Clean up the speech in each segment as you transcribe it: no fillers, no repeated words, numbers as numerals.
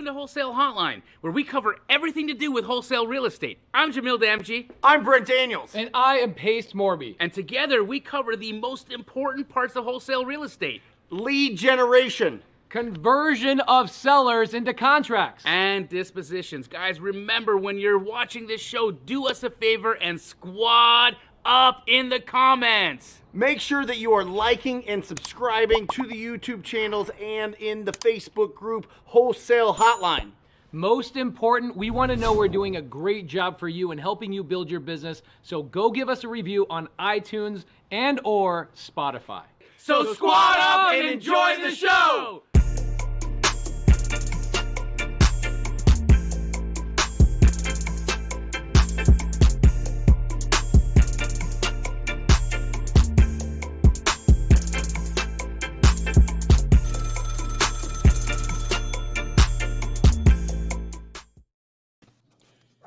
Welcome to Wholesale Hotline, where we cover everything to do with wholesale real estate. I'm Jamil Damji. I'm Brent Daniels. And I am Pace Morby. And together we cover the most important parts of wholesale real estate. Lead generation. Conversion of sellers into contracts. And dispositions. Guys, remember when you're watching this show, do us a favor and squad up in the comments. Make sure that you are liking and subscribing to the YouTube channels and in the Facebook group Wholesale Hotline. Most important, we want to know we're doing a great job for you and helping you build your business. So go give us a review on iTunes and or Spotify. So squad up and enjoy the show.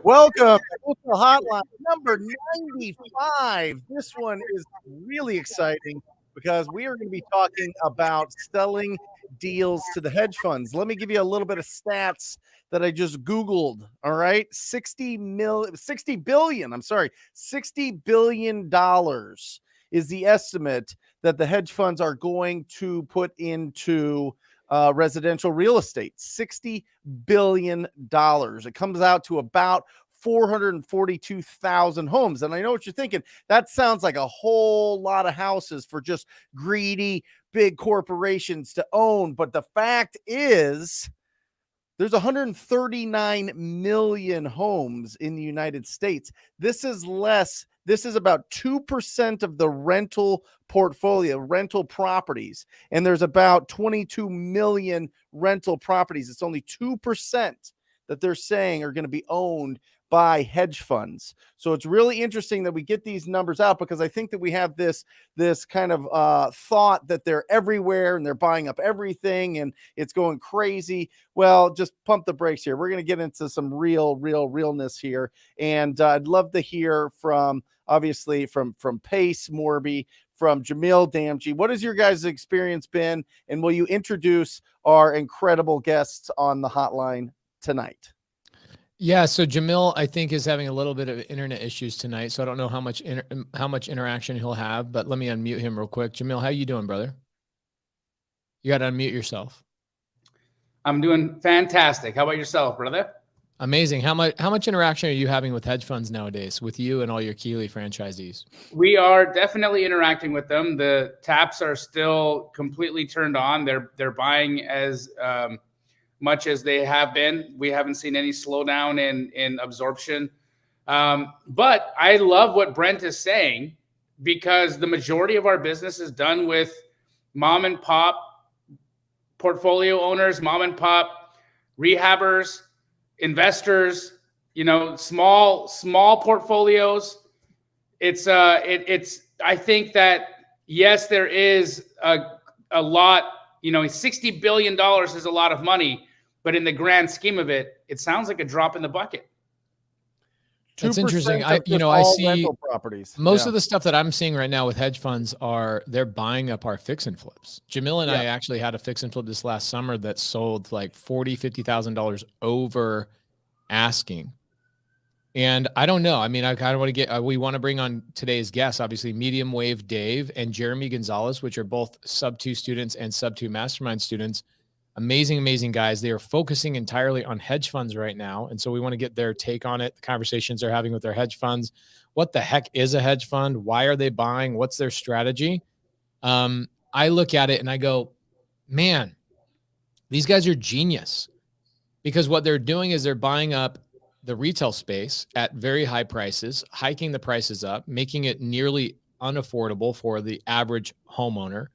Welcome to Wholesale Hotline number 95. This one is really exciting because we are going to be talking about selling deals to the hedge funds. Let me give you a little bit of stats that I just Googled. All right. $60 billion is the estimate that the hedge funds are going to put into residential real estate. $60 billion. It comes out to about 442,000 homes. And I know what you're thinking. That sounds like a whole lot of houses for just greedy big corporations to own. But the fact is, there's 139 million homes in the United States. This is about 2% of the rental portfolio, rental properties. And there's about 22 million rental properties. It's only 2% that they're saying are going to be owned by hedge funds. So it's really interesting that we get these numbers out, because I think that we have this kind of thought that they're everywhere and they're buying up everything and it's going crazy. Well, just pump the brakes here. We're going to get into some realness here. And I'd love to hear from, obviously, from Pace Morby, from Jamil Damji. What has your guys' experience been? And will you introduce our incredible guests on the hotline tonight? Yeah, so Jamil, I think, is having a little bit of internet issues tonight, so I don't know how much interaction he'll have, but let me unmute him real quick. Jamil, how you doing, brother? You got to unmute yourself. I'm doing fantastic. How about yourself, brother? Amazing. How much interaction are you having with hedge funds nowadays, with you and all your Keeley franchisees? We are definitely interacting with them. The taps are still completely turned on. They're buying as much as they have been. We haven't seen any slowdown in absorption. But I love what Brent is saying, because the majority of our business is done with mom and pop portfolio owners, mom and pop rehabbers, investors, small portfolios. I think that, yes, there is a lot, $60 billion is a lot of money, but in the grand scheme of it, it sounds like a drop in the bucket. That's interesting. I see properties. Most of the stuff that I'm seeing right now with hedge funds they're buying up our fix and flips. Jamil and I actually had a fix and flip this last summer that sold like $50,000 over asking. And I don't know. I mean, I kind of want to we want to bring on today's guests, obviously Medium Wave Dave and Jeremy Gonzalez, which are both sub 2 students and sub 2 mastermind students. Amazing guys. They are focusing entirely on hedge funds right now. And so we want to get their take on it. The conversations they're having with their hedge funds. What the heck is a hedge fund? Why are they buying? What's their strategy? I look at it and I go, man, these guys are genius, because what they're doing is they're buying up the retail space at very high prices, hiking the prices up, making it nearly unaffordable for the average homeowner.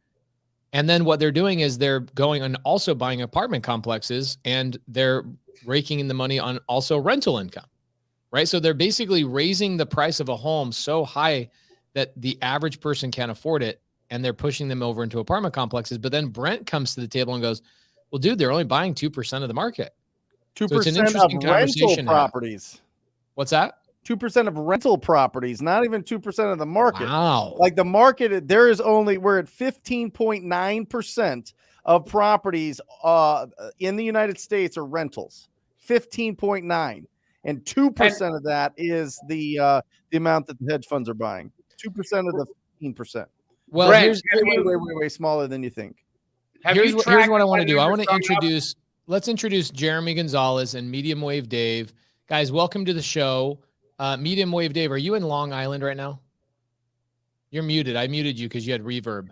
And then what they're doing is they're going and also buying apartment complexes, and they're raking in the money on also rental income, right? So they're basically raising the price of a home so high that the average person can't afford it, and they're pushing them over into apartment complexes. But then Brent comes to the table and goes, well, dude, they're only buying 2% of the market. 2% of rental properties. What's that? 2% of rental properties, not even 2% of the market. Wow. Like the market, we're at 15.9% of properties in the United States are rentals. 15.9, and 2% of that is the amount that the hedge funds are buying. 2% of the 15%. Well, Brent, here's way smaller than you think. Here's what I want to do. I want to introduce. Let's introduce Jeremy Gonzalez and Medium Wave Dave. Guys, welcome to the show. Medium Wave Dave, are you in Long Island right now? You're muted. I muted you because you had reverb.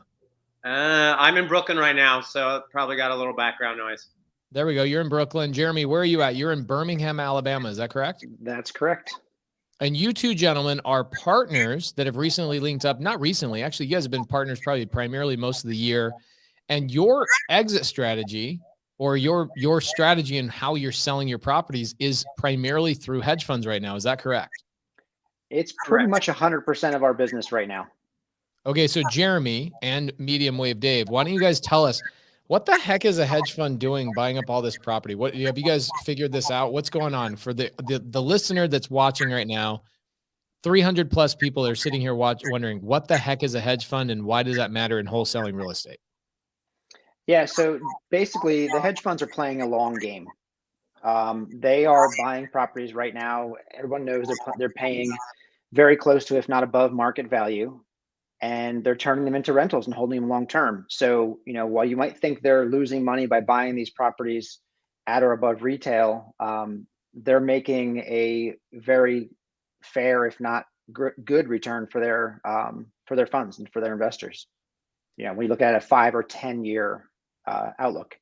I'm in Brooklyn right now, so probably got a little background noise. There we go. You're in Brooklyn. Jeremy, where are you at? You're in Birmingham, Alabama. Is that correct? That's correct. And you two gentlemen are partners that have recently linked up. Not recently, actually, you guys have been partners probably primarily most of the year. And your exit strategy, or your strategy and how you're selling your properties, is primarily through hedge funds right now. Is that correct? It's pretty much 100% of our business right now. Okay, so Jeremy and Medium Wave Dave, why don't you guys tell us, what the heck is a hedge fund doing buying up all this property? What have you guys figured this out? What's going on for the listener that's watching right now? 300 plus people are sitting here wondering what the heck is a hedge fund and why does that matter in wholesaling real estate? Yeah, so basically the hedge funds are playing a long game. They are buying properties right now. Everyone knows they're paying very close to, if not above, market value, and they're turning them into rentals and holding them long term. So, while you might think they're losing money by buying these properties at or above retail, they're making a very fair, if not good, return for their funds and for their investors. When you look at a 5 or 10 year outlook.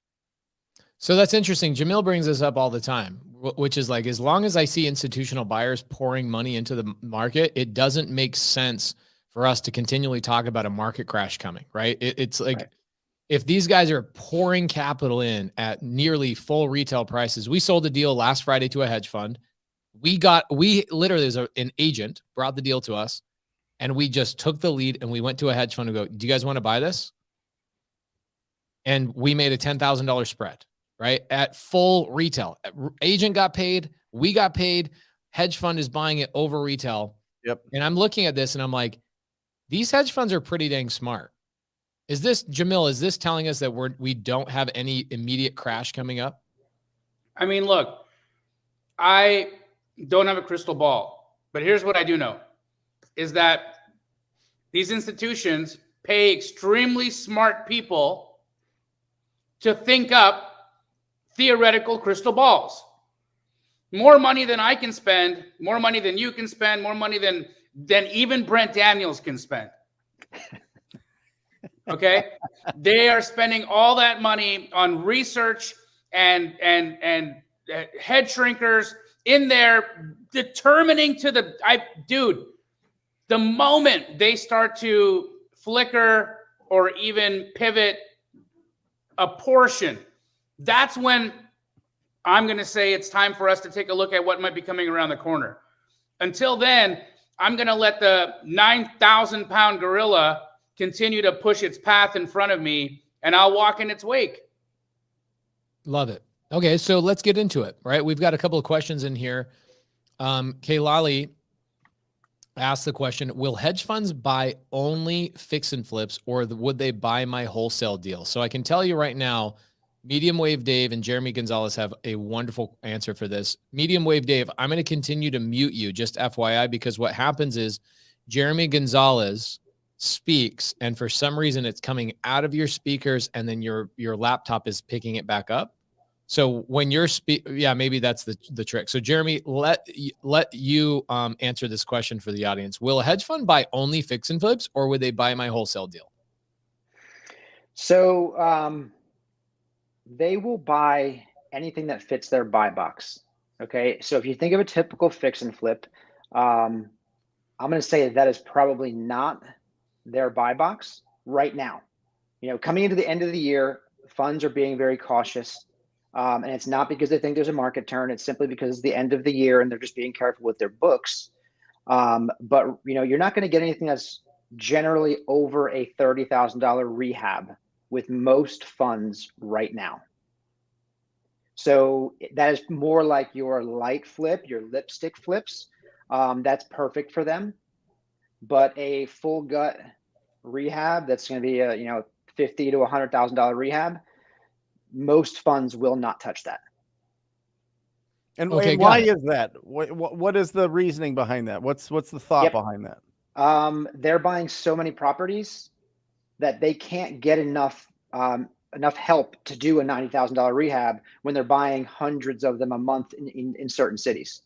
So that's interesting. Jamil brings this up all the time, which is like, as long as I see institutional buyers pouring money into the market, it doesn't make sense for us to continually talk about a market crash coming, right? It's like, right. If these guys are pouring capital in at nearly full retail prices, we sold a deal last Friday to a hedge fund. We literally, as an agent, brought the deal to us, and we just took the lead and we went to a hedge fund and go, do you guys want to buy this? And we made a $10,000 spread, right? At full retail. Agent got paid. We got paid. Hedge fund is buying it over retail. Yep. And I'm looking at this and I'm like, these hedge funds are pretty dang smart. Jamil, is this telling us that we don't have any immediate crash coming up? I mean, look, I don't have a crystal ball, but here's what I do know is that these institutions pay extremely smart people to think up theoretical crystal balls. More money than I can spend, more money than you can spend, more money than even Brent Daniels can spend. Okay? They are spending all that money on research and head shrinkers in there, determining the moment they start to flicker or even pivot a portion, that's when I'm going to say it's time for us to take a look at what might be coming around the corner. Until then, I'm going to let the 9,000-pound gorilla continue to push its path in front of me, and I'll walk in its wake. Love it. Okay, so let's get into it, right? We've got a couple of questions in here. Kaylali asked the question, will hedge funds buy only fix and flips, or would they buy my wholesale deal? So I can tell you right now, Medium Wave Dave and Jeremy Gonzalez have a wonderful answer for this. Medium Wave Dave, I'm going to continue to mute you, just FYI, because what happens is Jeremy Gonzalez speaks, and for some reason it's coming out of your speakers, and then your laptop is picking it back up. So when you're maybe that's the trick. So Jeremy, let you answer this question for the audience. Will a hedge fund buy only fix and flips, or would they buy my wholesale deal? So they will buy anything that fits their buy box. Okay. So if you think of a typical fix and flip, I'm going to say that is probably not their buy box right now. Coming into the end of the year, funds are being very cautious. And it's not because they think there's a market turn. It's simply because it's the end of the year and they're just being careful with their books. But you're not going to get anything that's generally over a $30,000 rehab with most funds right now. So that is more like your light flip, your lipstick flips. that's perfect for them. But a full gut rehab that's going to be a $50,000 to $100,000 rehab, most funds will not touch that. And, Okay, and why is that? What is the reasoning behind that? What's the thought behind that? They're buying so many properties that they can't get enough help to do a $90,000 rehab when they're buying hundreds of them a month in certain cities.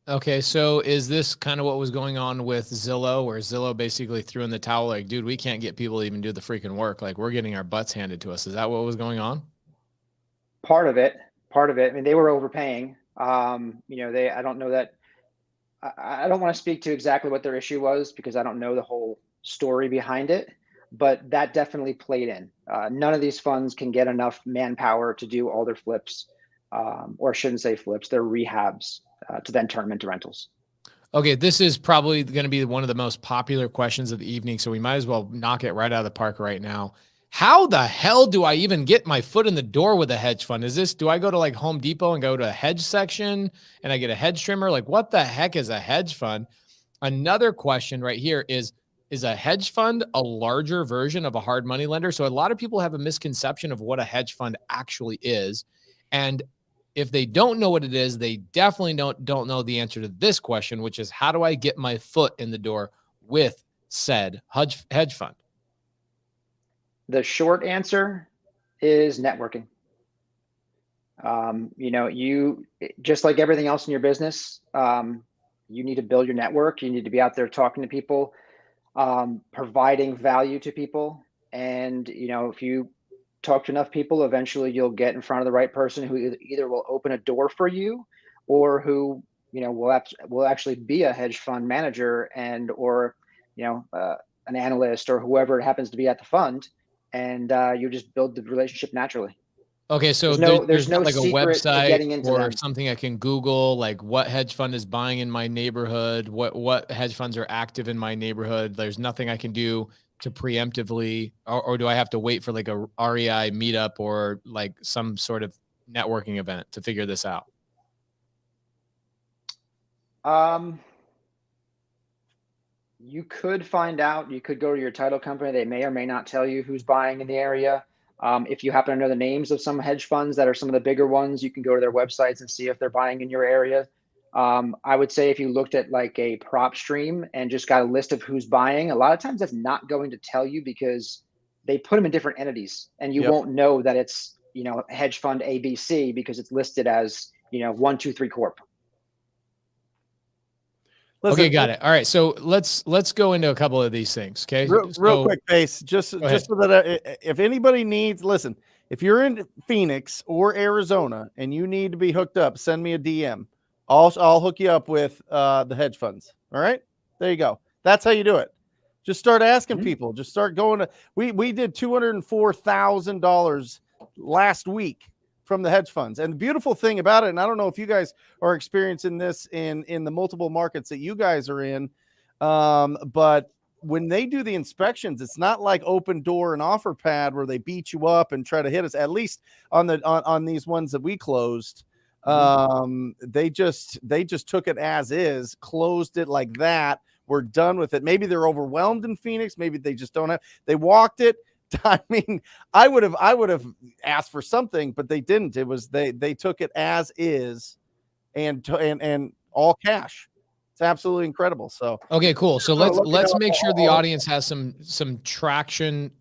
Okay, so is this kind of what was going on with Zillow, where Zillow basically threw in the towel, like, dude, we can't get people to even do the freaking work. Like, we're getting our butts handed to us. Is that what was going on? Part of it. I mean, they were overpaying. I don't know that. I don't want to speak to exactly what their issue was because I don't know the whole story behind it, but that definitely played in. None of these funds can get enough manpower to do all their flips, or I shouldn't say flips, their rehabs, to then turn them into rentals. Okay, this is probably going to be one of the most popular questions of the evening, so we might as well knock it right out of the park right now. How the hell do I even get my foot in the door with a hedge fund? Do I go to like Home Depot and go to a hedge section and I get a hedge trimmer? Like, what the heck is a hedge fund? Another question right here is a hedge fund a larger version of a hard money lender? So a lot of people have a misconception of what a hedge fund actually is. And if they don't know what it is, they definitely don't know the answer to this question, which is, how do I get my foot in the door with said hedge fund? The short answer is networking. You just like everything else in your business, you need to build your network. You need to be out there talking to people, providing value to people. And, if you talk to enough people, eventually you'll get in front of the right person who either will open a door for you or who, will actually be a hedge fund manager or an analyst or whoever it happens to be at the fund. And you just build the relationship naturally. Okay, so there's no like a website or something I can Google, like what hedge fund is buying in my neighborhood, what hedge funds are active in my neighborhood. There's nothing I can do to preemptively, or do I have to wait for like a REI meetup or like some sort of networking event to figure this out? You could find out. You could go to your title company. They may or may not tell you who's buying in the area. If you happen to know the names of some hedge funds that are some of the bigger ones, you can go to their websites and see if they're buying in your area. I would say if you looked at like a prop stream and just got a list of who's buying, a lot of times that's not going to tell you because they put them in different entities and you won't know that it's, hedge fund ABC because it's listed as, 1, 2, 3 Corp. Listen, okay, got it. All right, so let's go into a couple of these things. Okay, real quick, Pace, just so that if anybody needs, listen, if you're in Phoenix or Arizona and you need to be hooked up, send me a DM. I'll hook you up with the hedge funds. All right, there you go. That's how you do it. Just start asking people. Just start going to. We did $204,000 last week from the hedge funds. And the beautiful thing about it, and I don't know if you guys are experiencing this in the multiple markets that you guys are in, but when they do the inspections, it's not like Open Door and OfferPad where they beat you up and try to hit us. At least on these ones that we closed, they just took it as is, closed it like that. We're done with it. Maybe they're overwhelmed in Phoenix. Maybe they just don't have. They walked it. I mean, I would have asked for something, but they didn't. It was they took it as is, and all cash. It's absolutely incredible. So okay, cool. So let's make sure the audience has some traction,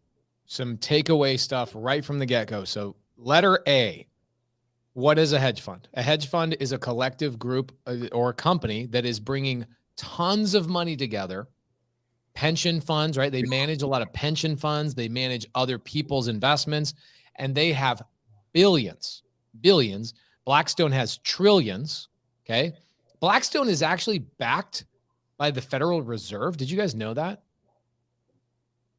some takeaway stuff right from the get-go. So letter A, what is a hedge fund? A hedge fund is a collective group or a company that is bringing tons of money together. Pension funds, right? They manage a lot of pension funds. They manage other people's investments, and they have billions. Blackstone has trillions. Okay. Blackstone is actually backed by the Federal Reserve. Did you guys know that?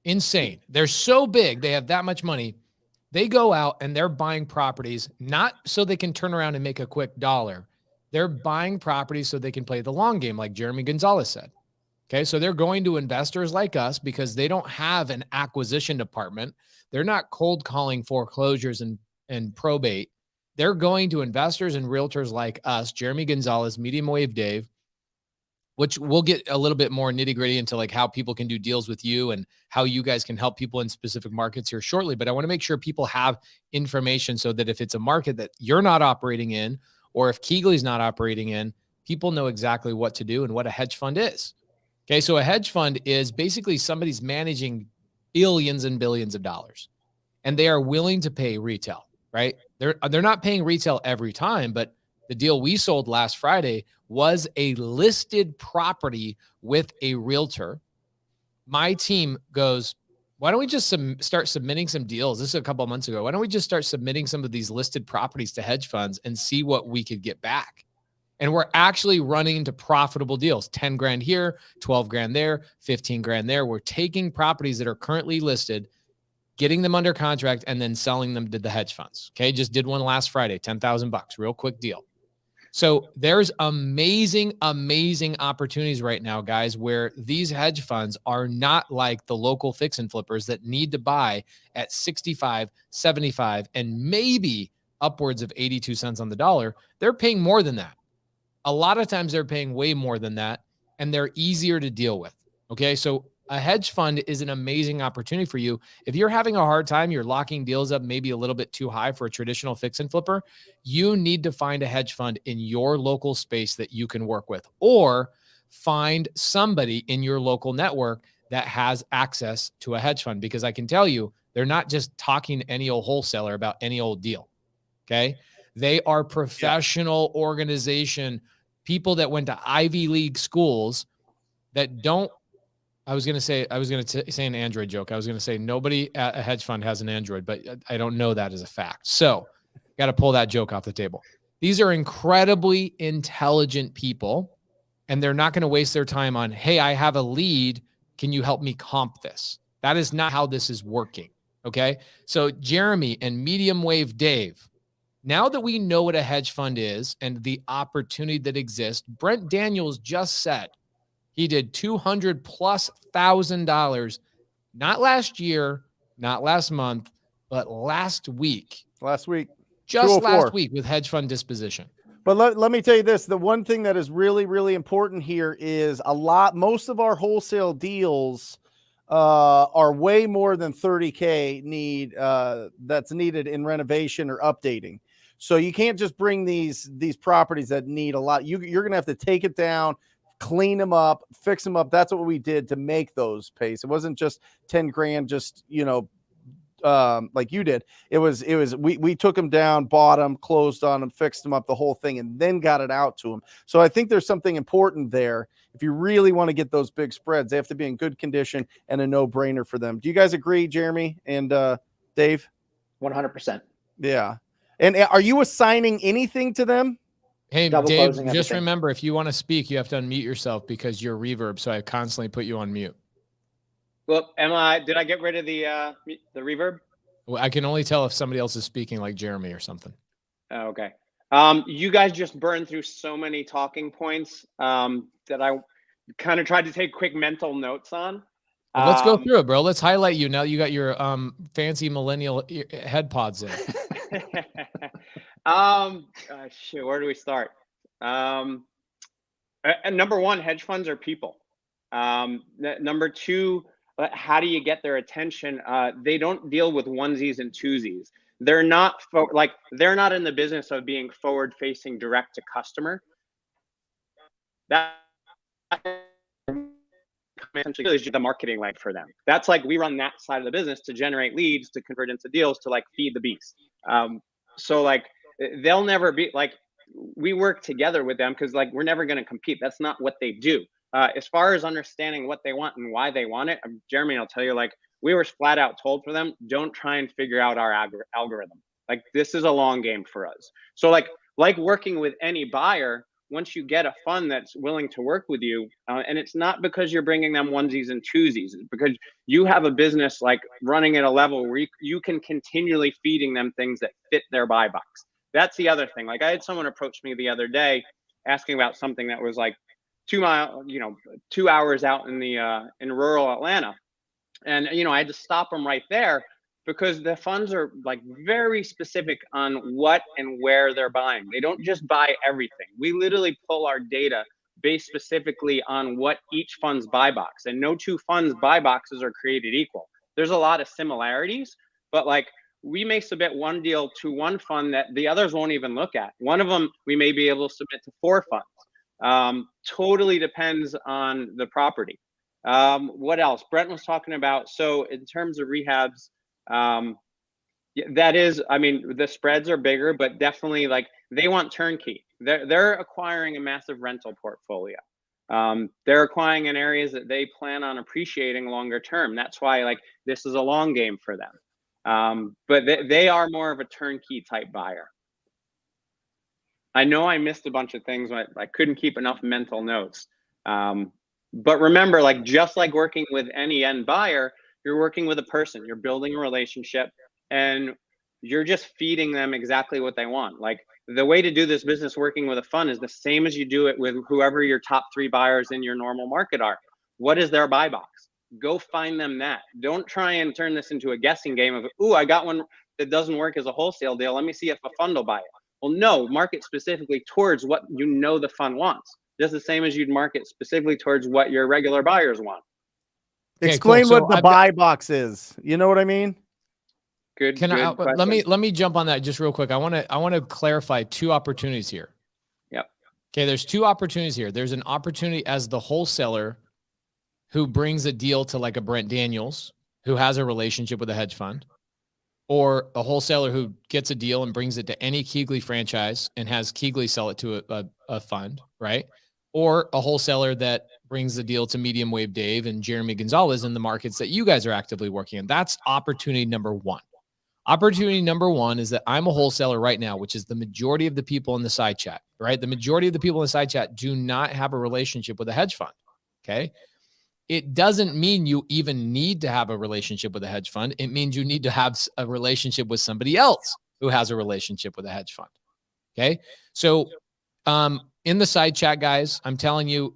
Insane. They're so big. They have that much money. They go out and they're buying properties, not so they can turn around and make a quick dollar. They're buying properties so they can play the long game, like Jeremy Gonzalez said. Okay, so they're going to investors like us because they don't have an acquisition department. They're not cold calling foreclosures and probate. They're going to investors and realtors like us, Jeremy Gonzalez, Medium Wave Dave, which we'll get a little bit more nitty gritty into like how people can do deals with you and how you guys can help people in specific markets here shortly. But I want to make sure people have information so that if it's a market that you're not operating in, or if Keegley's not operating in, people know exactly what to do and what a hedge fund is. Okay. So a hedge fund is basically somebody's managing billions and billions of dollars, and they are willing to pay retail, right? They're not paying retail every time, but the deal we sold last Friday was a listed property with a realtor. My team goes, why don't we just start submitting some deals? This is a couple of months ago. Why don't we just start submitting some of these listed properties to hedge funds and see what we could get back? And we're actually running into profitable deals, 10 grand here, 12 grand there, 15 grand there. We're taking properties that are currently listed, getting them under contract, and then selling them to the hedge funds. Okay. Just did one last Friday, $10,000, real quick deal. So there's amazing opportunities right now, guys, where these hedge funds are not like the local fix and flippers that need to buy at 65, 75, and maybe upwards of 82 cents on the dollar. They're paying more than that. A lot of times they're paying way more than that, and they're easier to deal with. Okay. So a hedge fund is an amazing opportunity for you. If you're having a hard time, you're locking deals up maybe a little bit too high for a traditional fix and flipper, you need to find a hedge fund in your local space that you can work with, or find somebody in your local network that has access to a hedge fund, because I can tell you, they're not just talking to any old wholesaler about any old deal. Okay. They are professional organization, people that went to Ivy League schools that don't, I was going to say an Android joke. I was going to say nobody at a hedge fund has an Android, but I don't know that as a fact. So got to pull that joke off the table. These are incredibly intelligent people, and they're not going to waste their time on, hey, I have a lead. Can you help me comp this? That is not how this is working. Okay. So Jeremy and Medium Wave Dave, now that we know what a hedge fund is and the opportunity that exists, Brent Daniels just said he did $200,000+, not last year, not last month, but last week. Just last week with hedge fund disposition. But let me tell you this. The one thing that is really, really important here is most of our wholesale deals are way more than 30K that's needed in renovation or updating. So you can't just bring these properties that need a lot. You're going to have to take it down, clean them up, fix them up. That's what we did to make those pace. It wasn't just 10 grand, just, like you did. We took them down, bought them, closed on them, fixed them up, the whole thing, and then got it out to them. So I think there's something important there. If you really want to get those big spreads, they have to be in good condition and a no-brainer for them. Do you guys agree, Jeremy and Dave? 100%. Yeah. And are you assigning anything to them? Hey, Dave, just remember, if you want to speak, you have to unmute yourself because you're reverb. So I constantly put you on mute. Well, did I get rid of the reverb? Well, I can only tell if somebody else is speaking, like Jeremy or something. Oh, okay. You guys just burned through so many talking points that I kind of tried to take quick mental notes on. Well, let's go through it, bro. Let's highlight you now that you got your fancy millennial head pods in. Shit, where do we start? Number one, hedge funds are people. Number two, how do you get their attention? They don't deal with onesies and twosies. They're not in the business of being forward-facing direct to customer. That essentially is the marketing leg for them. That's like, we run that side of the business to generate leads, to convert into deals, to like feed the beast. So like, they'll never be like, we work together with them because like, we're never going to compete. That's not what they do. As far as understanding what they want and why they want it, Jeremy, I'll tell you, like, we were flat out told for them, don't try and figure out our algorithm. Like, this is a long game for us. So like working with any buyer, once you get a fund that's willing to work with you, and it's not because you're bringing them onesies and twosies, it's because you have a business like running at a level where you can continually feeding them things that fit their buy box. That's the other thing. Like, I had someone approach me the other day asking about something that was like 2 hours out in the in rural Atlanta. And, I had to stop them right there because the funds are like very specific on what and where they're buying. They don't just buy everything. We literally pull our data based specifically on what each fund's buy box. And no two funds buy boxes are created equal. There's a lot of similarities, but like we may submit one deal to one fund that the others won't even look at. One of them we may be able to submit to 4 funds. Totally depends on the property. What else? Brent was talking about. So in terms of rehabs, that is, I mean, the spreads are bigger, but definitely like they want turnkey. They're acquiring a massive rental portfolio. They're acquiring in areas that they plan on appreciating longer term. That's why like this is a long game for them. But they are more of a turnkey type buyer. I know I missed a bunch of things. I couldn't keep enough mental notes. But remember, like just like working with any end buyer, you're working with a person. You're building a relationship, and you're just feeding them exactly what they want. Like the way to do this business working with a fund is the same as you do it with whoever your top 3 buyers in your normal market are. What is their buy box? Go find them that. Don't try and turn this into a guessing game of, ooh, I got one that doesn't work as a wholesale deal. Let me see if a fund will buy it. Well, no, market specifically towards what you know the fund wants. Just the same as you'd market specifically towards what your regular buyers want. Okay, explain cool. What the buy box is. You know what I mean? Good. Let me jump on that just real quick. I want to clarify 2 opportunities here. Yep. Okay, there's 2 opportunities here. There's an opportunity as the wholesaler who brings a deal to like a Brent Daniels who has a relationship with a hedge fund, or a wholesaler who gets a deal and brings it to any Keegley franchise and has Keegley sell it to a fund, right? Or a wholesaler that brings the deal to Medium Wave Dave and Jeremy Gonzalez in the markets that you guys are actively working in. That's opportunity number 1. Opportunity number 1 is that I'm a wholesaler right now, which is the majority of the people in the side chat, right? The majority of the people in the side chat do not have a relationship with a hedge fund, okay? It doesn't mean you even need to have a relationship with a hedge fund. It means you need to have a relationship with somebody else who has a relationship with a hedge fund, okay? So in the side chat, guys, I'm telling you,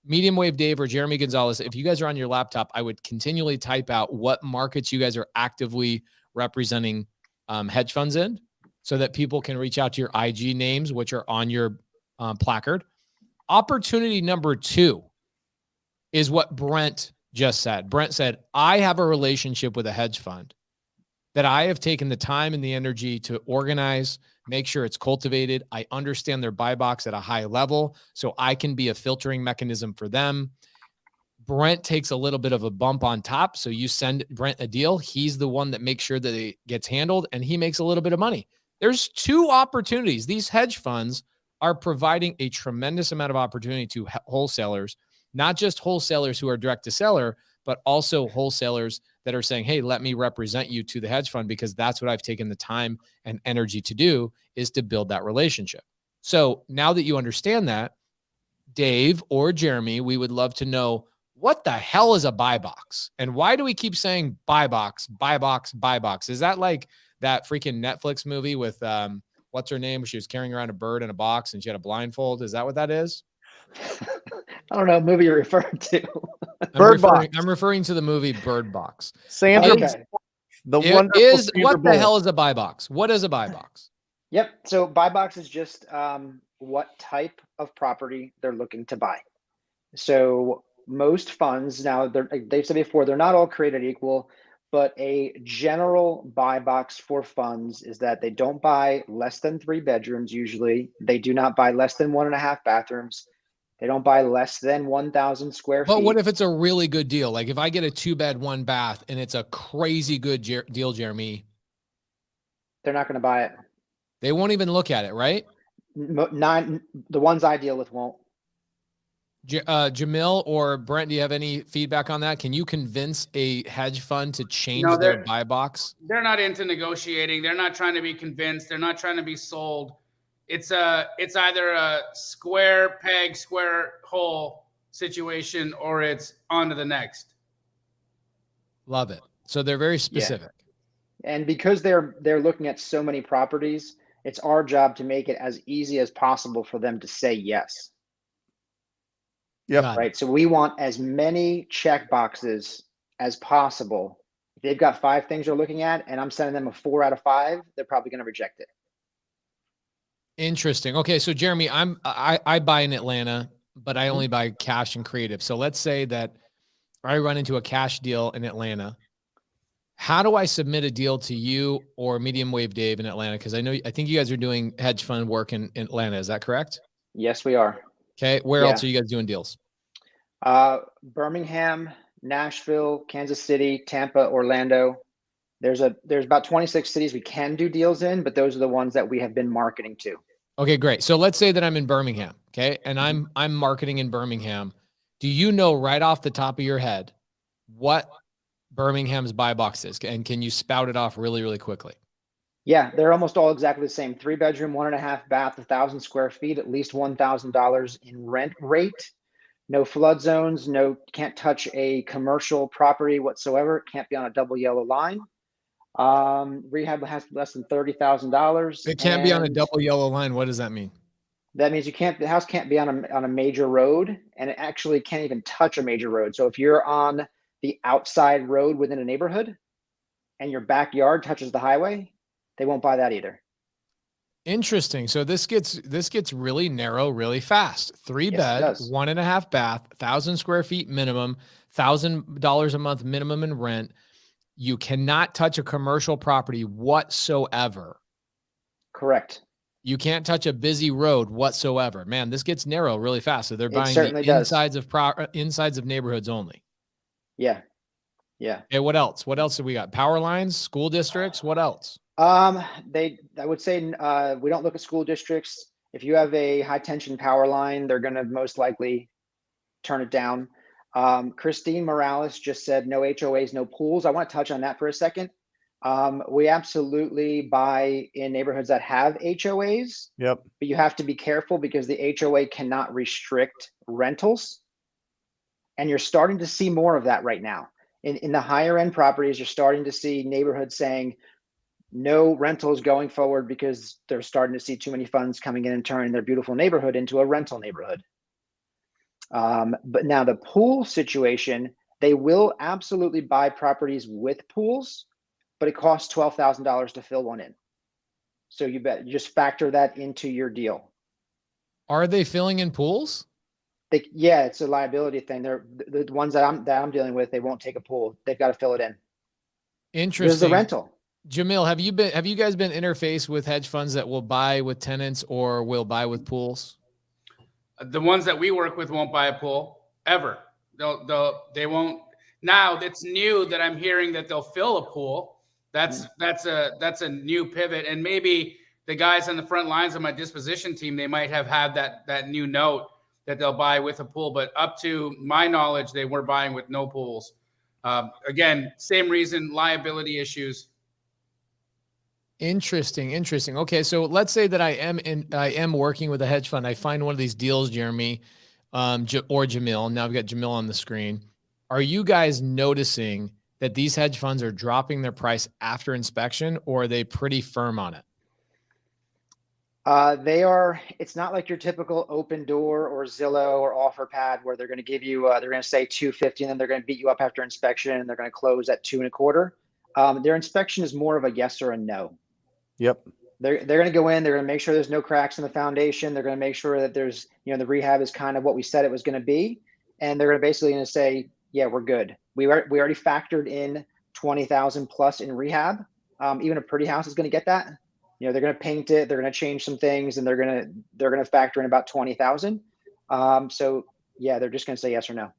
Medium Wave Dave or Jeremy Gonzalez, if you guys are on your laptop, I would continually type out what markets you guys are actively representing hedge funds in so that people can reach out to your IG names, which are on your placard. Opportunity number 2 is what Brent just said. Brent said, I have a relationship with a hedge fund that I have taken the time and the energy to organize, make sure it's cultivated. I understand their buy box at a high level, so I can be a filtering mechanism for them. Brent takes a little bit of a bump on top. So you send Brent a deal. He's the one that makes sure that it gets handled, and he makes a little bit of money. There's 2 opportunities. These hedge funds are providing a tremendous amount of opportunity to wholesalers, not just wholesalers who are direct to seller, but also wholesalers that are saying, hey, let me represent you to the hedge fund because that's what I've taken the time and energy to do, is to build that relationship. So now that you understand that, Dave or Jeremy, we would love to know, what the hell is a buy box? And why do we keep saying buy box, buy box, buy box? Is that like that freaking Netflix movie with what's her name? She was carrying around a bird in a box and she had a blindfold. Is that what that is? I don't know what movie you're referring to. I'm referring to the movie Bird Box. Sandra, okay. What the hell is a buy box? What is a buy box? Yep. So buy box is just what type of property they're looking to buy. So most funds, now they've said before, they're not all created equal, but a general buy box for funds is that they don't buy less than 3 bedrooms usually. They do not buy less than 1.5 bathrooms. They don't buy less than 1,000 square feet. But what if it's a really good deal? Like if I get a 2-bed, 1-bath and it's a crazy good deal, Jeremy? They're not going to buy it. They won't even look at it, right? The ones I deal with won't. Jamil or Brent, do you have any feedback on that? Can you convince a hedge fund to change their buy box? They're not into negotiating. They're not trying to be convinced. They're not trying to be sold. It's either a square peg, square hole situation, or it's on to the next. Love it. So they're very specific. Yeah. And because they're looking at so many properties, it's our job to make it as easy as possible for them to say yes. Yep. Right. So we want as many check boxes as possible. If they've got 5 things they're looking at and I'm sending them a 4 out of 5, they're probably going to reject it. Interesting. Okay. So Jeremy, I buy in Atlanta. but I only buy cash and creative. So let's say that I run into a cash deal in Atlanta. How do I submit a deal to you or Medium Wave Dave in Atlanta? Because I think you guys are doing hedge fund work in Atlanta. Is that correct? Yes, we are. Okay. Where else are you guys doing deals? Birmingham, Nashville, Kansas City, Tampa, Orlando. There's about 26 cities we can do deals in, but those are the ones that we have been marketing to. Okay, great. So let's say that I'm in Birmingham, okay? And I'm marketing in Birmingham. Do you know right off the top of your head what Birmingham's buy box is? And can you spout it off really, really quickly? Yeah, they're almost all exactly the same. 3-bedroom, 1.5 bath, 1,000 square feet, at least $1,000 in rent rate. No flood zones, can't touch a commercial property whatsoever. It can't be on a double yellow line. Rehab has less than $30,000. It can't be on a double yellow line. What does that mean? That means the house can't be on a major road, and it actually can't even touch a major road. So if you're on the outside road within a neighborhood and your backyard touches the highway, they won't buy that either. Interesting. So this gets really narrow really fast. 3-bed, 1.5 bath, 1,000 square feet minimum, $1,000 a month minimum in rent. You cannot touch a commercial property whatsoever. Correct. You can't touch a busy road whatsoever. Man, this gets narrow really fast. So they're buying the insides of neighborhoods only. Yeah. Yeah. Okay, what else? What else do we got? Power lines, school districts, what else? I would say we don't look at school districts. If you have a high tension power line, they're going to most likely turn it down. Christine Morales just said no HOAs, no pools. I want to touch on that for a second. We absolutely buy in neighborhoods that have HOAs. Yep. But you have to be careful because the HOA cannot restrict rentals. And you're starting to see more of that right now. In the higher end properties, you're starting to see neighborhoods saying no rentals going forward because they're starting to see too many funds coming in and turning their beautiful neighborhood into a rental neighborhood. But now the pool situation, they will absolutely buy properties with pools, but it costs $12,000 to fill one in. So you just factor that into your deal. Are they filling in pools? Yeah, it's a liability thing. They're the ones that I'm dealing with. They won't take a pool. They've got to fill it in. Interesting. This is a rental. Jamil, have you guys been interfaced with hedge funds that will buy with tenants or will buy with pools? The ones that we work with won't buy a pool ever. They won't. Now it's new that I'm hearing that they'll fill a pool. That's a new pivot, and maybe the guys on the front lines of my disposition team, they might have had that new note that they'll buy with a pool. But up to my knowledge, they were buying with no pools. Again, same reason, liability issues. Interesting. Okay, so let's say that I am working with a hedge fund. I find one of these deals, Jeremy, or Jamil. Now I've got Jamil on the screen. Are you guys noticing that these hedge funds are dropping their price after inspection, or are they pretty firm on it? They are. It's not like your typical Open Door or Zillow or OfferPad where they're going to give you. They're going to say $250, and then they're going to beat you up after inspection, and they're going to close at $2.25. Their inspection is more of a yes or a no. Yep. They're going to go in. They're going to make sure there's no cracks in the foundation. They're going to make sure that there's, the rehab is kind of what we said it was going to be, and they're going to basically say, yeah, we're good. We already factored in 20,000 plus in rehab. Even a pretty house is going to get that. They're going to paint it. They're going to change some things, and they're going to factor in about 20,000. So yeah, they're just going to say yes or no.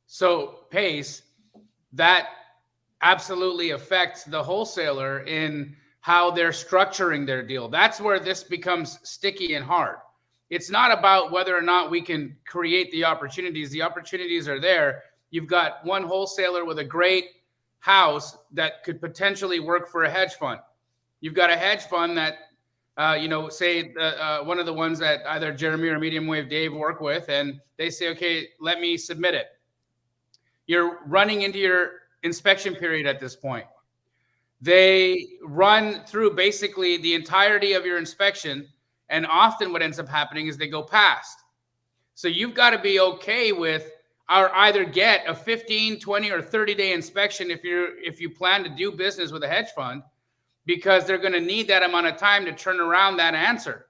So Pace, that absolutely affects the wholesaler in how they're structuring their deal. That's where this becomes sticky and hard. It's not about whether or not we can create the opportunities. The opportunities are there. You've got one wholesaler with a great house that could potentially work for a hedge fund. You've got a hedge fund that, say one of the ones that either Jeremy or Medium Wave Dave work with, and they say, okay, let me submit it. You're running into your inspection period at this point. They run through basically the entirety of your inspection, and often what ends up happening is they go past. So you've got to be okay with either get a 15, 20, or 30-day inspection if you plan to do business with a hedge fund, because they're going to need that amount of time to turn around that answer.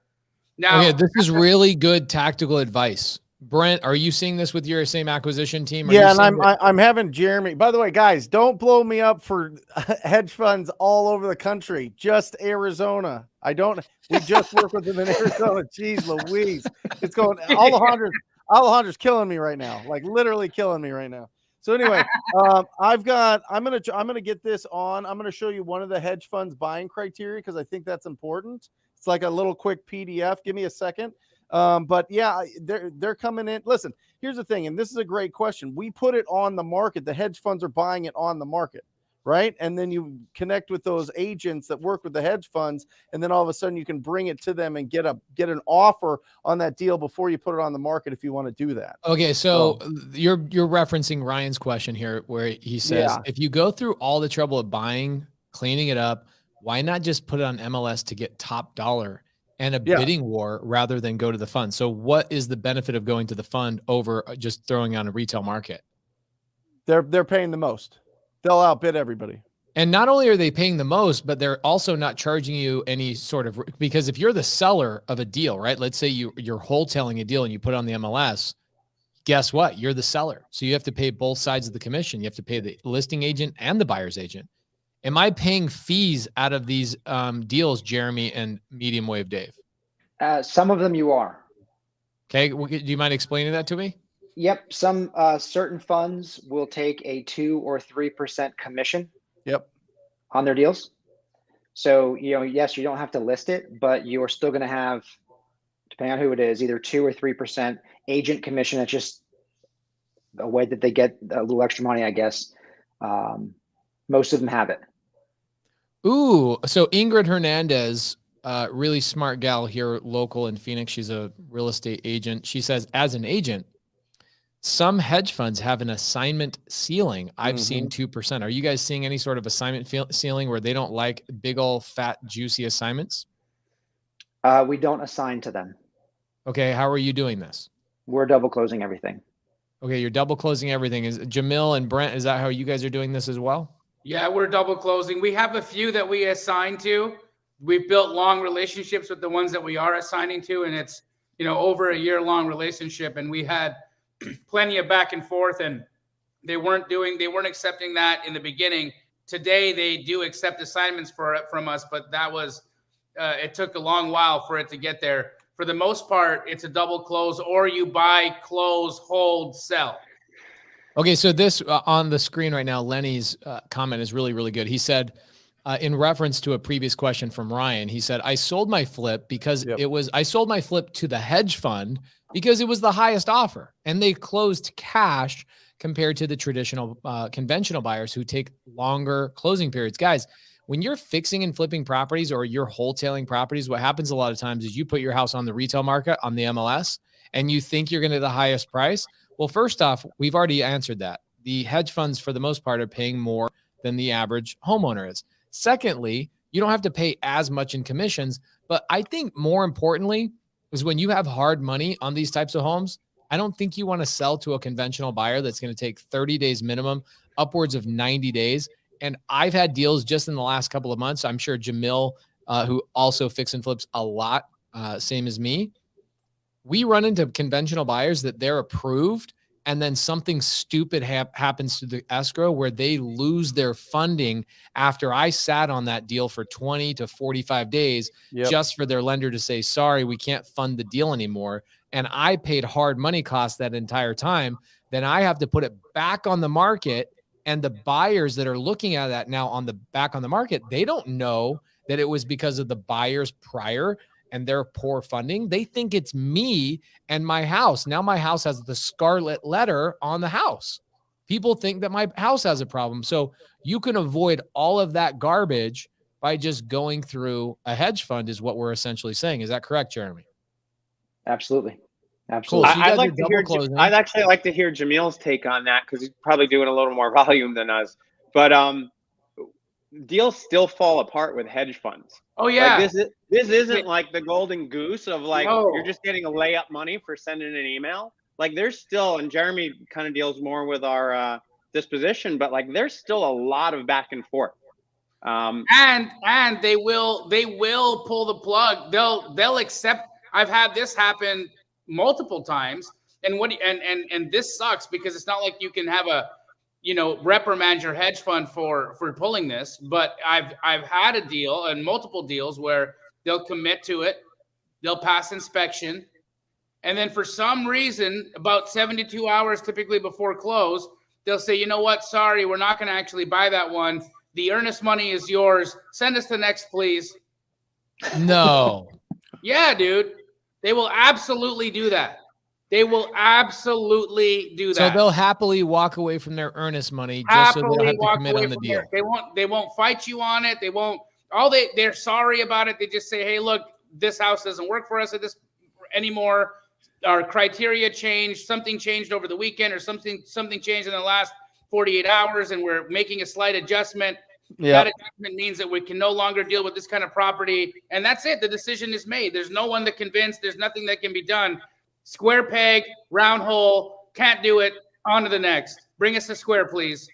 Now, okay, this is really good tactical advice. Brent, are you seeing this with your same acquisition team? Are Yeah, you and I'm having Jeremy. By the way, guys, don't blow me up for hedge funds all over the country. Just Arizona. We just work with them in Arizona. Jeez Louise, it's going. Alejandra's killing me right now. Like literally killing me right now. So anyway, I'm gonna get this on. I'm gonna show you one of the hedge funds buying criteria because I think that's important. It's like a little quick PDF. Give me a second. But yeah, they're coming in. Listen, here's the thing, and this is a great question. We put it on the market. The hedge funds are buying it on the market, right? And then you connect with those agents that work with the hedge funds, and then all of a sudden you can bring it to them and get an offer on that deal before you put it on the market if you want to do that. Okay, so you're referencing Ryan's question here where he says, if you go through all the trouble of buying, cleaning it up, why not just put it on MLS to get top dollar and a bidding war rather than go to the fund? So what is the benefit of going to the fund over just throwing on a retail market? They're paying the most. They'll outbid everybody. And not only are they paying the most, but they're also not charging you any sort of, because if you're the seller of a deal, right? Let's say you're wholesaling a deal and you put it on the MLS, guess what? You're the seller. So you have to pay both sides of the commission. You have to pay the listing agent and the buyer's agent. Am I paying fees out of these deals, Jeremy and Medium Wave Dave? Some of them you are. Okay. Do you mind explaining that to me? Yep. Some certain funds will take a 2 or 3% commission. Yep. On their deals. So, yes, you don't have to list it, but you are still going to have, depending on who it is, either 2 or 3% agent commission. That's just a way that they get a little extra money, I guess. Most of them have it. Ooh, so Ingrid Hernandez, really smart gal here, local in Phoenix. She's a real estate agent. She says, as an agent, some hedge funds have an assignment ceiling. I've seen 2%. Are you guys seeing any sort of assignment ceiling where they don't like big old fat juicy assignments? We don't assign to them. Okay, how are you doing this? We're double closing everything. Okay, you're double closing everything. Is Jamil and Brent, is that how you guys are doing this as well? Yeah, we're double closing. We have a few that we assign to. We've built long relationships with the ones that we are assigning to, and it's over a year-long relationship, and we had plenty of back and forth, and they weren't accepting that in the beginning. Today they do accept assignments from us, but that was it took a long while for it to get there. For the most part, it's a double close, or you buy, close, hold, sell. Okay, so this on the screen right now, Lenny's comment is really, really good. He said, in reference to a previous question from Ryan, he said, I sold my flip because I sold my flip to the hedge fund because it was the highest offer, and they closed cash compared to the traditional conventional buyers who take longer closing periods. Guys, when you're fixing and flipping properties or you're wholesaling properties, what happens a lot of times is you put your house on the retail market on the MLS and you think you're going to the highest price. Well, first off, we've already answered that. The hedge funds, for the most part, are paying more than the average homeowner is. Secondly, you don't have to pay as much in commissions. But I think more importantly is when you have hard money on these types of homes, I don't think you want to sell to a conventional buyer that's going to take 30 days minimum, upwards of 90 days. And I've had deals just in the last couple of months. I'm sure Jamil, who also fix and flips a lot, same as me. We run into conventional buyers that they're approved, and then something stupid happens to the escrow where they lose their funding after I sat on that deal for 20 to 45 days just for their lender to say, sorry, we can't fund the deal anymore. And I paid hard money costs that entire time. Then I have to put it back on the market. And the buyers that are looking at that now back on the market, they don't know that it was because of the buyers prior and their poor funding. They think it's me and my house. Now my house has the scarlet letter on the house. People think that my house has a problem. So you can avoid all of that garbage by just going through a hedge fund is what we're essentially saying. Is that correct, Jeremy? Absolutely. Absolutely. Cool. So I'd actually like to hear Jamil's take on that because he's probably doing a little more volume than us. But deals still fall apart with hedge funds. Oh yeah, like this isn't like the golden goose of like you're just getting a layup money for sending an email. Like there's still, and Jeremy kind of deals more with our disposition, but like there's still a lot of back and forth. And they will pull the plug. They'll accept. I've had this happen multiple times. And this sucks because it's not like you can have a, reprimand your hedge fund for pulling this. But I've had a deal and multiple deals where they'll commit to it, they'll pass inspection, and then for some reason, about 72 hours typically before close, they'll say, you know what? Sorry, we're not going to actually buy that one. The earnest money is yours. Send us the next, please. No. Yeah, dude. They will absolutely do that. They will absolutely do that. So they'll happily walk away from their earnest money just so they don't have to commit on the deal. They won't fight you on it. They won't. They're sorry about it. They just say, hey, look, this house doesn't work for us at this anymore. Our criteria changed. Something changed over the weekend, or something changed in the last 48 hours, and we're making a slight adjustment. That adjustment means that we can no longer deal with this kind of property, and that's it. The decision is made. There's no one to convince. There's nothing that can be done. Square peg, round hole, can't do it, on to the next. Bring us a square, please.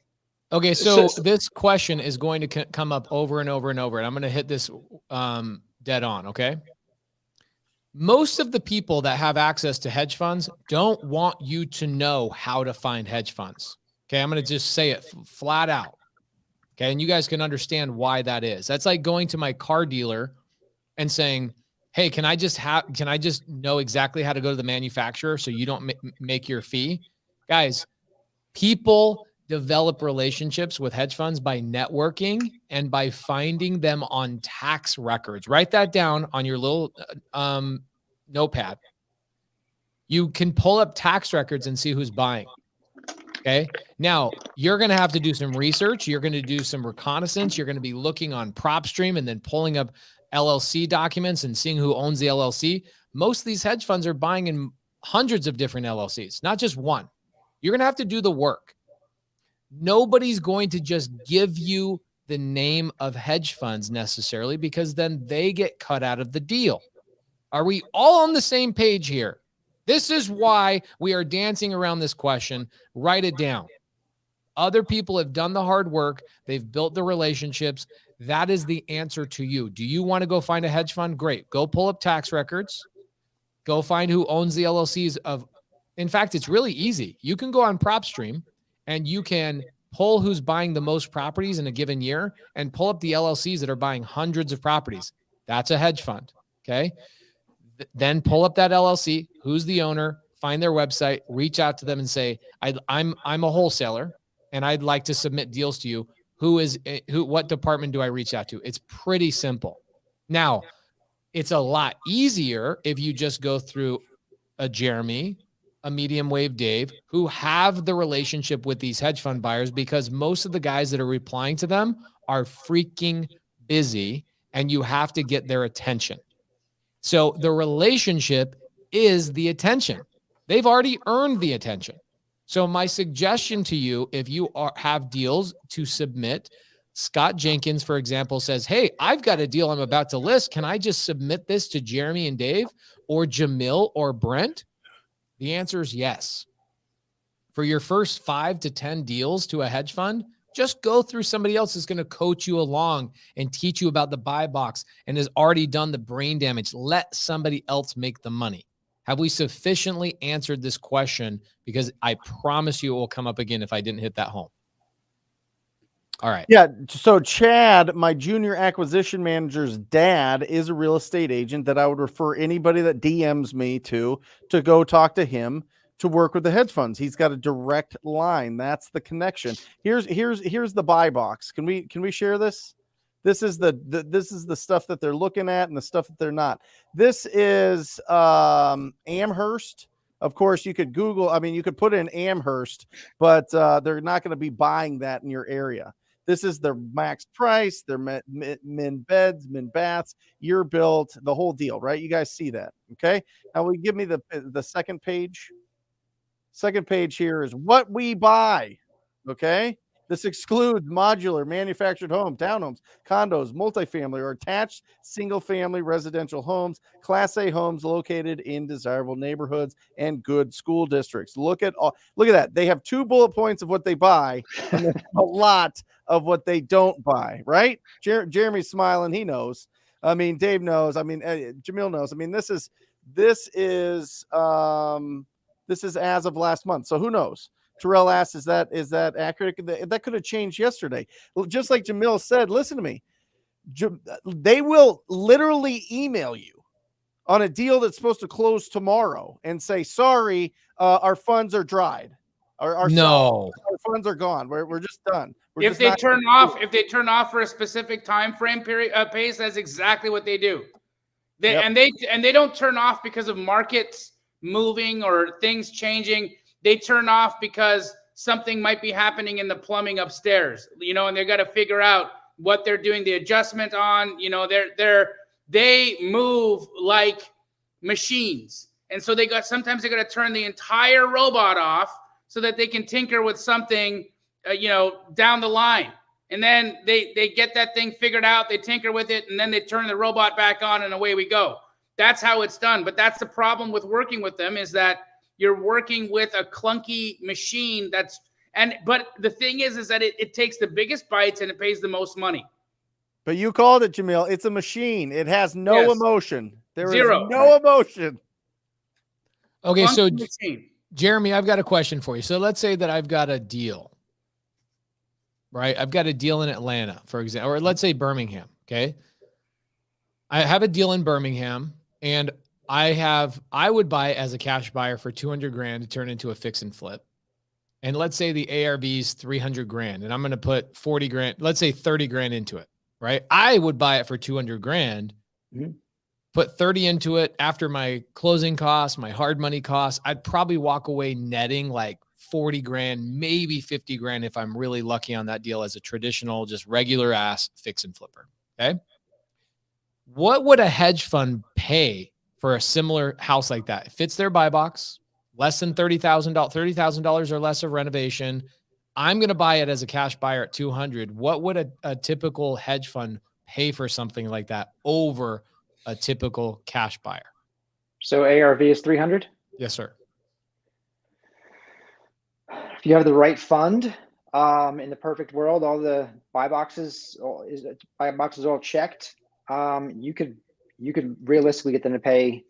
Okay, so this question is going to come up over and over and over, and I'm going to hit this dead on, okay? Most of the people that have access to hedge funds don't want you to know how to find hedge funds, okay? I'm going to just say it flat out, okay? And you guys can understand why that is. That's like going to my car dealer and saying, hey, can I just know exactly how to go to the manufacturer so you don't make your fee? Guys, people develop relationships with hedge funds by networking and by finding them on tax records. Write that down on your little notepad. You can pull up tax records and see who's buying. Okay. Now you're going to have to do some research. You're going to do some reconnaissance. You're going to be looking on PropStream and then pulling up LLC documents and seeing who owns the LLC. Most of these hedge funds are buying in hundreds of different LLCs, not just one. You're going to have to do the work. Nobody's going to just give you the name of hedge funds necessarily, because then they get cut out of the deal. Are we all on the same page here? This is why we are dancing around this question. Write it down. Other people have done the hard work. They've built the relationships. That is the answer to you. Do you want to go find a hedge fund? Great. Go pull up tax records. Go find who owns the LLCs of. In fact, it's really easy. You can go on PropStream and you can pull who's buying the most properties in a given year and pull up the LLCs that are buying hundreds of properties. That's a hedge fund. Okay. Then pull up that LLC. Who's the owner? Find their website, reach out to them and say, I'm a wholesaler and I'd like to submit deals to you. What department do I reach out to? It's pretty simple. Now, it's a lot easier if you just go through a Jeremy, a Medium Wave Dave, who have the relationship with these hedge fund buyers, because most of the guys that are replying to them are freaking busy and you have to get their attention. So the relationship is the attention. They've already earned the attention. So my suggestion to you, if you have deals to submit, Scott Jenkins, for example, says, hey, I've got a deal I'm about to list. Can I just submit this to Jeremy and Dave or Jamil or Brent? The answer is yes. For your first 5 to 10 deals to a hedge fund, just go through somebody else who's going to coach you along and teach you about the buy box and has already done the brain damage. Let somebody else make the money. Have we sufficiently answered this question? Because I promise you it will come up again if I didn't hit that home. All right. Yeah. So Chad, my junior acquisition manager's dad, is a real estate agent that I would refer anybody that DMs me to go talk to him to work with the hedge funds. He's got a direct line. That's the connection. Here's the buy box. Can we share this? This is the stuff that they're looking at and the stuff that they're not. This is Amherst. Of course, you could Google. I mean, you could put in Amherst, but they're not going to be buying that in your area. This is their max price, their min beds, min baths, year built, the whole deal, right? You guys see that, okay? Now, will you give me the second page? Second page here is what we buy, okay? This excludes modular, manufactured home, townhomes, condos, multifamily, or attached single-family residential homes, Class A homes located in desirable neighborhoods and good school districts. Look at that. They have 2 bullet points of what they buy, and there's a lot of what they don't buy, right? Jeremy's smiling. He knows. I mean, Dave knows. I mean, Jamil knows. I mean, this is This is as of last month. So who knows? Terrell asks, is that accurate? That could have changed yesterday. Just like Jamil said, listen to me. They will literally email you on a deal that's supposed to close tomorrow and say, sorry, our funds are dried. Our funds are gone. We're just done. If they turn off for a specific time frame period, Pace, that's exactly what they do. And they don't turn off because of markets moving or things changing. They turn off because something might be happening in the plumbing upstairs, and they got to figure out what they're doing the adjustment on. They move like machines. And so sometimes they got to turn the entire robot off so that they can tinker with something, down the line. And then they get that thing figured out, they tinker with it, and then they turn the robot back on and away we go. That's how it's done. But that's the problem with working with them, is that you're working with a clunky machine but the thing is that it takes the biggest bites and it pays the most money. But you called it, Jamil. It's a machine. It has no emotion. There Zero. is no emotion. Okay, so Jeremy, I've got a question for you. So let's say that I've got a deal, right? I've got a deal in Atlanta, for example, or let's say Birmingham, okay? I have a deal in Birmingham, and I would buy it as a cash buyer for 200 grand to turn into a fix and flip. And let's say the ARV is 300 grand, and I'm going to put 40 grand, let's say 30 grand into it, right? I would buy it for 200 grand, put 30 into it. After my closing costs, my hard money costs, I'd probably walk away netting like 40 grand, maybe 50 grand if I'm really lucky on that deal as a traditional, just regular ass fix and flipper. Okay. What would a hedge fund pay for a similar house like that? It fits their buy box, less than $30,000 or less of renovation. I'm going to buy it as a cash buyer at 200. What would a typical hedge fund pay for something like that over a typical cash buyer? So ARV is 300? Yes, sir. If you have the right fund, in the perfect world, all the buy boxes all checked, you could realistically get them to pay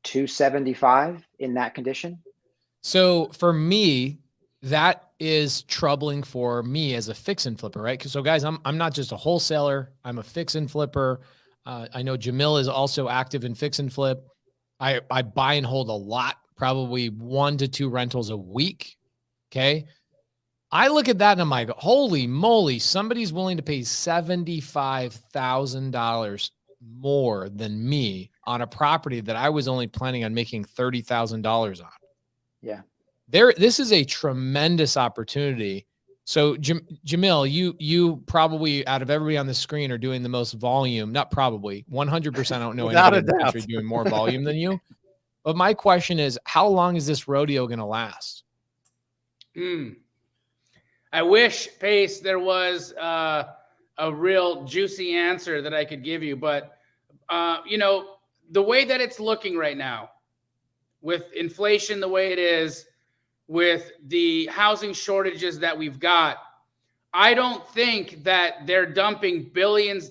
275 in that condition. So for me, that is troubling for me as a fix and flipper, right? So guys, I'm not just a wholesaler. I'm a fix and flipper. I know Jamil is also active in fix and flip. I buy and hold a lot, probably 1 to 2 rentals a week. Okay. I look at that and I'm like, holy moly, somebody's willing to pay $75,000 more than me on a property that I was only planning on making $30,000 on. Yeah. This is a tremendous opportunity. So Jamil, you probably out of everybody on the screen are doing the most volume, not probably 100%. I don't know anybody in the country doing more volume than you. But my question is, how long is this rodeo going to last? I wish, Pace, there was a real juicy answer that I could give you. But, the way that it's looking right now, with inflation the way it is, with the housing shortages that we've got, I don't think that they're dumping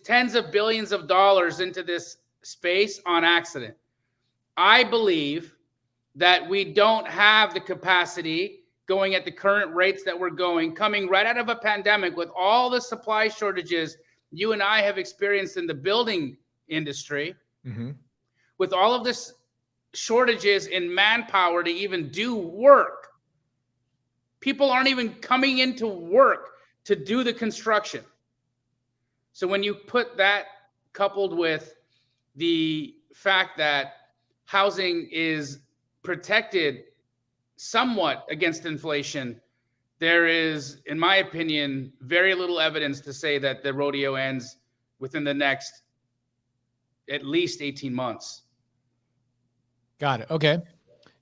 tens of billions of dollars into this space on accident. I believe that we don't have the capacity going at the current rates that we're coming right out of a pandemic with all the supply shortages you and I have experienced in the building industry, with all of this shortages in manpower to even do work. People aren't even coming into work to do the construction. So when you put that coupled with the fact that housing is protected somewhat against inflation, there is, in my opinion, very little evidence to say that the rodeo ends within the next at least 18 months. Got it. Okay.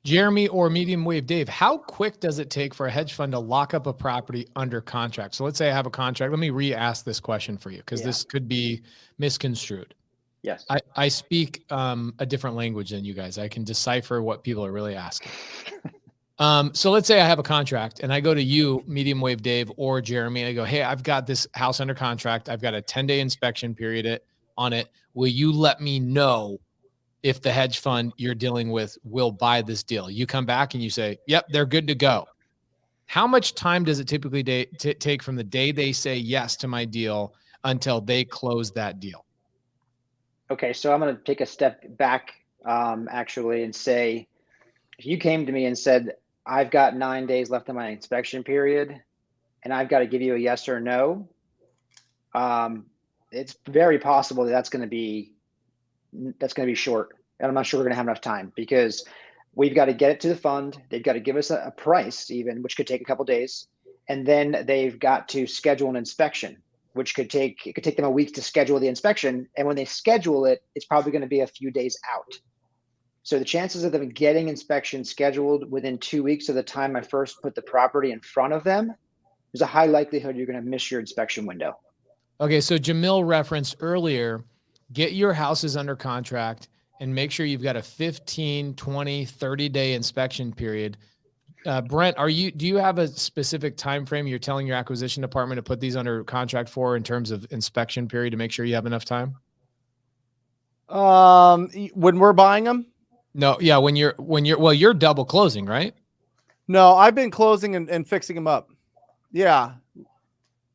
Jeremy or Medium Wave Dave, how quick does it take for a hedge fund to lock up a property under contract? So let's say I have a contract. Let me re-ask this question for you, because this could be misconstrued. Yes. I speak a different language than you guys. I can decipher what people are really asking. So let's say I have a contract and I go to you, Medium Wave Dave or Jeremy, and I go, hey, I've got this house under contract. I've got a 10-day inspection period on it. Will you let me know if the hedge fund you're dealing with will buy this deal. You come back and you say, yep, they're good to go. How much time does it typically take from the day they say yes to my deal until they close that deal? Okay, so I'm going to take a step back actually and say, if you came to me and said, I've got 9 days left in my inspection period and I've got to give you a yes or no, it's very possible that that's going to be short. And I'm not sure we're going to have enough time because we've got to get it to the fund. They've got to give us a price even, which could take a couple days. And then they've got to schedule an inspection, which could take them a week to schedule the inspection. And when they schedule it, it's probably going to be a few days out. So the chances of them getting inspection scheduled within 2 weeks of the time I first put the property in front of them, there's a high likelihood you're going to miss your inspection window. Okay, so Jamil referenced earlier, get your houses under contract and make sure you've got a 15, 20, 30-day inspection period. Brent, do you have a specific time frame you're telling your acquisition department to put these under contract for in terms of inspection period to make sure you have enough time? When we're buying them? No, yeah, you're double closing, right? No, I've been closing and fixing them up. Yeah.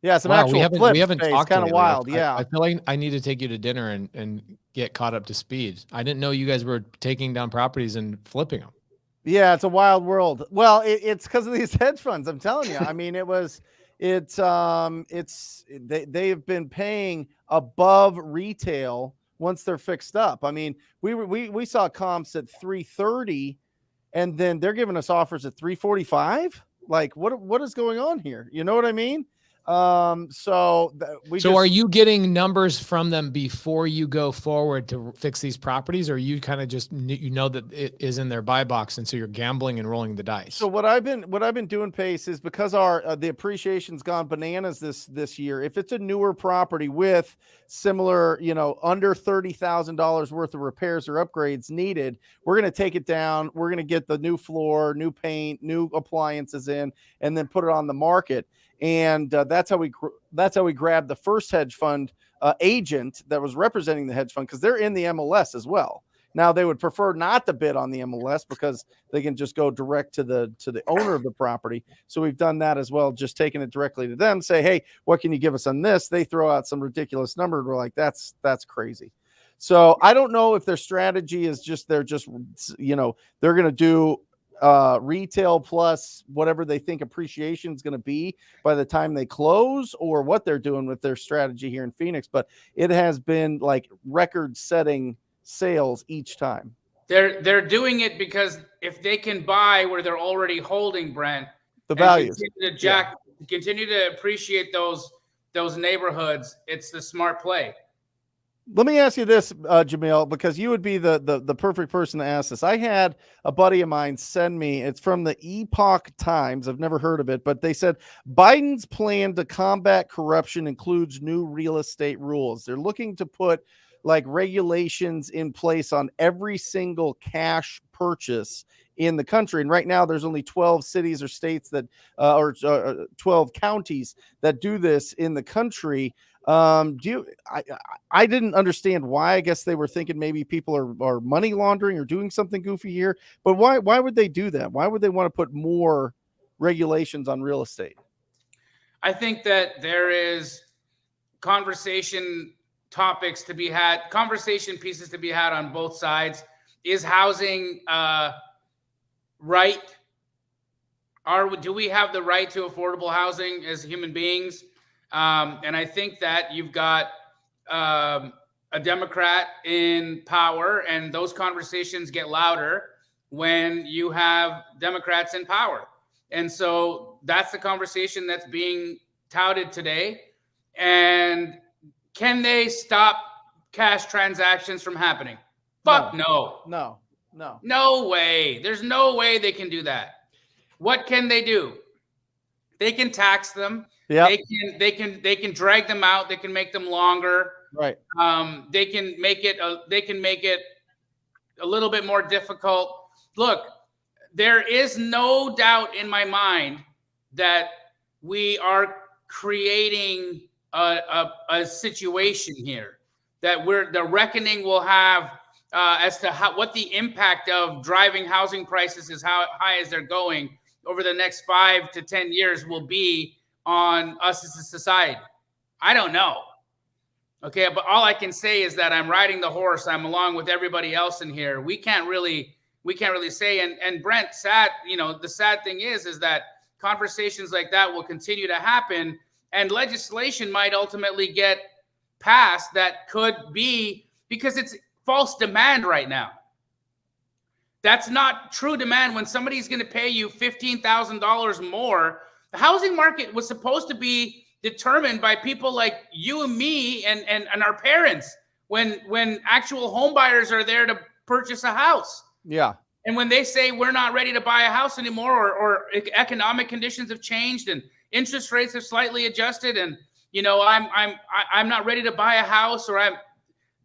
Yeah, some actual we haven't talked. Kind of wild. Yeah. I feel like I need to take you to dinner and get caught up to speed. I didn't know you guys were taking down properties and flipping them. Yeah, it's a wild world. Well, it's because of these hedge funds. I'm telling you. I mean, they have been paying above retail once they're fixed up. I mean, we saw comps at 330, and then they're giving us offers at 345. Like, what is going on here? You know what I mean? So are you getting numbers from them before you go forward to fix these properties, or you kind of just, that it is in their buy box, and so you're gambling and rolling the dice? So what I've been doing, Pace, is because the appreciation's gone bananas this year. If it's a newer property with similar, under $30,000 worth of repairs or upgrades needed, we're going to take it down. We're going to get the new floor, new paint, new appliances in, and then put it on the market. And that's how we grabbed the first hedge fund agent that was representing the hedge fund, because they're in the MLS as well. Now they would prefer not to bid on the MLS because they can just go direct to the owner of the property. So we've done that as well, just taking it directly to them. Say, hey, what can you give us on this? They throw out some ridiculous number. We're like, that's crazy. So I don't know if their strategy is they're going to do retail plus whatever they think appreciation is going to be by the time they close, or what they're doing with their strategy here in Phoenix. But it has been like record-setting sales each time. They're doing it because if they can buy where they're already holding, Brent, the values continue to appreciate those neighborhoods, it's the smart play. Let me ask you this, Jamil, because you would be the perfect person to ask this. I had a buddy of mine send me, it's from the Epoch Times. I've never heard of it, but they said Biden's plan to combat corruption includes new real estate rules. They're looking to put like regulations in place on every single cash purchase in the country. And right now there's only 12 cities or states that, or 12 counties that do this in the country. I didn't understand why. I guess they were thinking maybe people are money laundering or doing something goofy here, but why would they do that? Why would they want to put more regulations on real estate? I think that there is conversation topics to be had, conversation pieces to be had on both sides. Is housing right? Do we have the right to affordable housing as human beings? And I think that you've got a Democrat in power, and those conversations get louder when you have Democrats in power. And so that's the conversation that's being touted today. And can they stop cash transactions from happening? Fuck no. No way. There's no way they can do that. What can they do? They can tax them. Yeah. They can drag them out. They can make them longer. Right. They can make it a little bit more difficult. Look, there is no doubt in my mind that we are creating a situation here, that the reckoning will have as to what the impact of driving housing prices is, how high as they're going over the next 5 to 10 years will be on us as a society. I don't know. Okay, but all I can say is that I'm riding the horse. I'm along with everybody else in here. We can't really say. And Brent, the sad thing is that conversations like that will continue to happen, and legislation might ultimately get passed that could be, because it's false demand right now. That's not true demand. When somebody's going to pay you $15,000 more, the housing market was supposed to be determined by people like you and me and our parents when actual home buyers are there to purchase a house. Yeah. And when they say we're not ready to buy a house anymore, or economic conditions have changed and interest rates have slightly adjusted, and I'm not ready to buy a house, or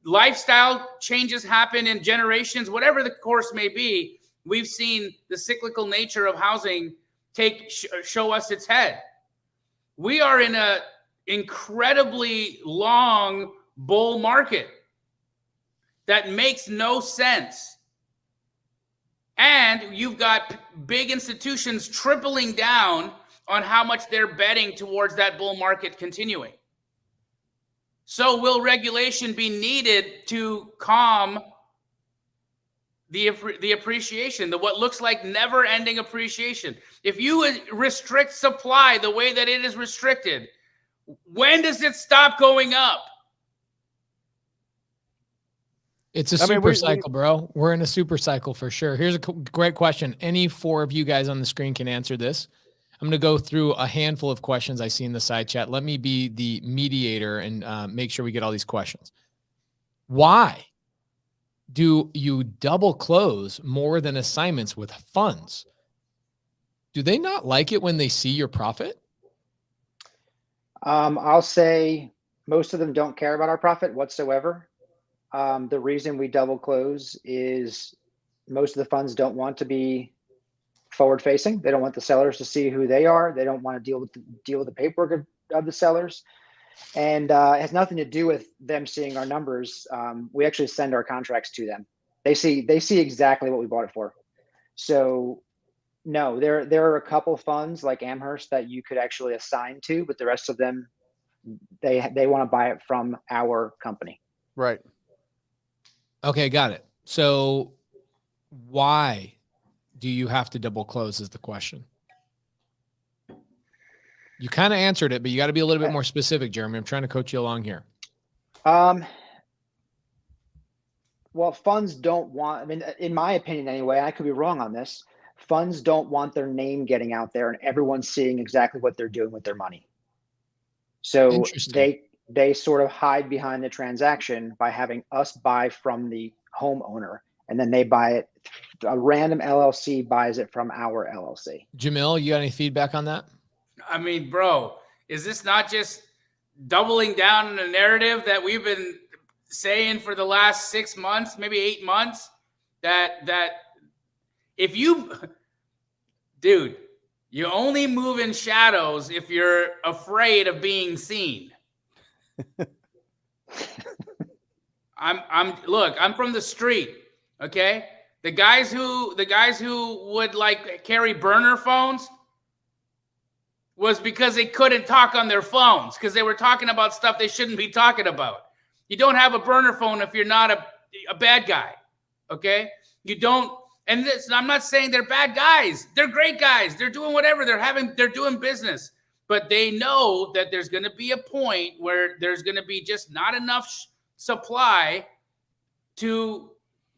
lifestyle changes happen in generations, whatever the course may be, we've seen the cyclical nature of housing show us its head. We are in an incredibly long bull market that makes no sense. And you've got big institutions tripling down on how much they're betting towards that bull market continuing. So will regulation be needed to calm the appreciation, what looks like never-ending appreciation? If you restrict supply the way that it is restricted, when does it stop going up? It's a super cycle, bro. We're in a super cycle for sure. Here's a great question. Any 4 of you guys on the screen can answer this. I'm going to go through a handful of questions I see in the side chat. Let me be the mediator and make sure we get all these questions. Why do you double close more than assignments with funds? Do they not like it when they see your profit? I'll say most of them don't care about our profit whatsoever. The reason we double close is most of the funds don't want to be forward facing. They don't want the sellers to see who they are. They don't want to deal with the paperwork of the sellers. And it has nothing to do with them seeing our numbers. We actually send our contracts to them. They see exactly what we bought it for. So no, there are a couple funds like Amherst that you could actually assign to, but the rest of them, they want to buy it from our company. Right. Okay, got it. So why do you have to double close is the question. You kind of answered it, but you got to be a little bit more specific, Jeremy. I'm trying to coach you along here. Well, funds don't want, I mean, in my opinion anyway, I could be wrong on this, funds don't want their name getting out there and everyone seeing exactly what they're doing with their money. So they sort of hide behind the transaction by having us buy from the homeowner, and then they buy it. A random LLC buys it from our LLC. Jamil, you got any feedback on that? I mean, bro, is this not just doubling down on a narrative that we've been saying for the last 6 months, maybe 8 months, that if you, dude, you only move in shadows if you're afraid of being seen. I'm from the street. Okay. The guys who would like carry burner phones was because they couldn't talk on their phones because they were talking about stuff they shouldn't be talking about. You don't have a burner phone if you're not a bad guy. Okay. You don't. And I'm not saying they're bad guys. They're great guys. They're doing whatever. They're doing business. But they know that there's going to be a point where there's going to be just not enough supply to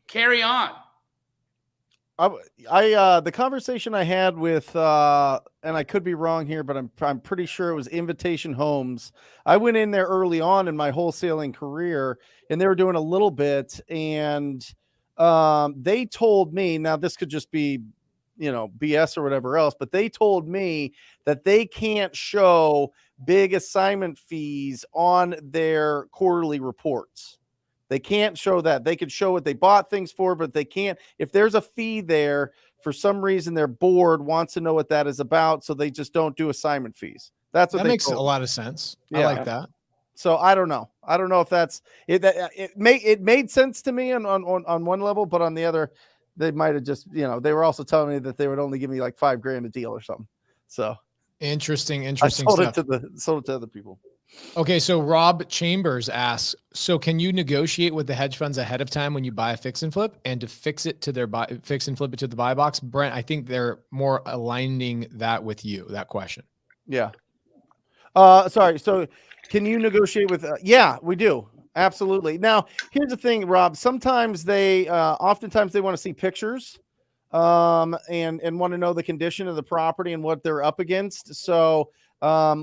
carry on. The conversation I had with, and I could be wrong here, but I'm pretty sure it was Invitation Homes. I went in there early on in my wholesaling career, and they were doing a little bit, and they told me, now this could just be, BS or whatever else, but they told me that they can't show big assignment fees on their quarterly reports. They can't show that. They could show what they bought things for, but they can't. If there's a fee there, for some reason, their board wants to know what that is about, so they just don't do assignment fees. That makes a lot of sense. Yeah. I like that. So I don't know. I don't know if that's it. It made sense to me on one level, but on the other, they might have just, they were also telling me that they would only give me like $5,000 a deal or something. So interesting I sold stuff. Sold it to other people. Okay, so Rob Chambers asks, so can you negotiate with the hedge funds ahead of time when you buy a fix and flip and to fix and flip it to the buy box? Brent, I think they're more aligning that with you, that question. Yeah. Sorry. So can you negotiate with, yeah, we do. Absolutely. Now, here's the thing, Rob. Sometimes oftentimes they want to see pictures, and want to know the condition of the property and what they're up against. So,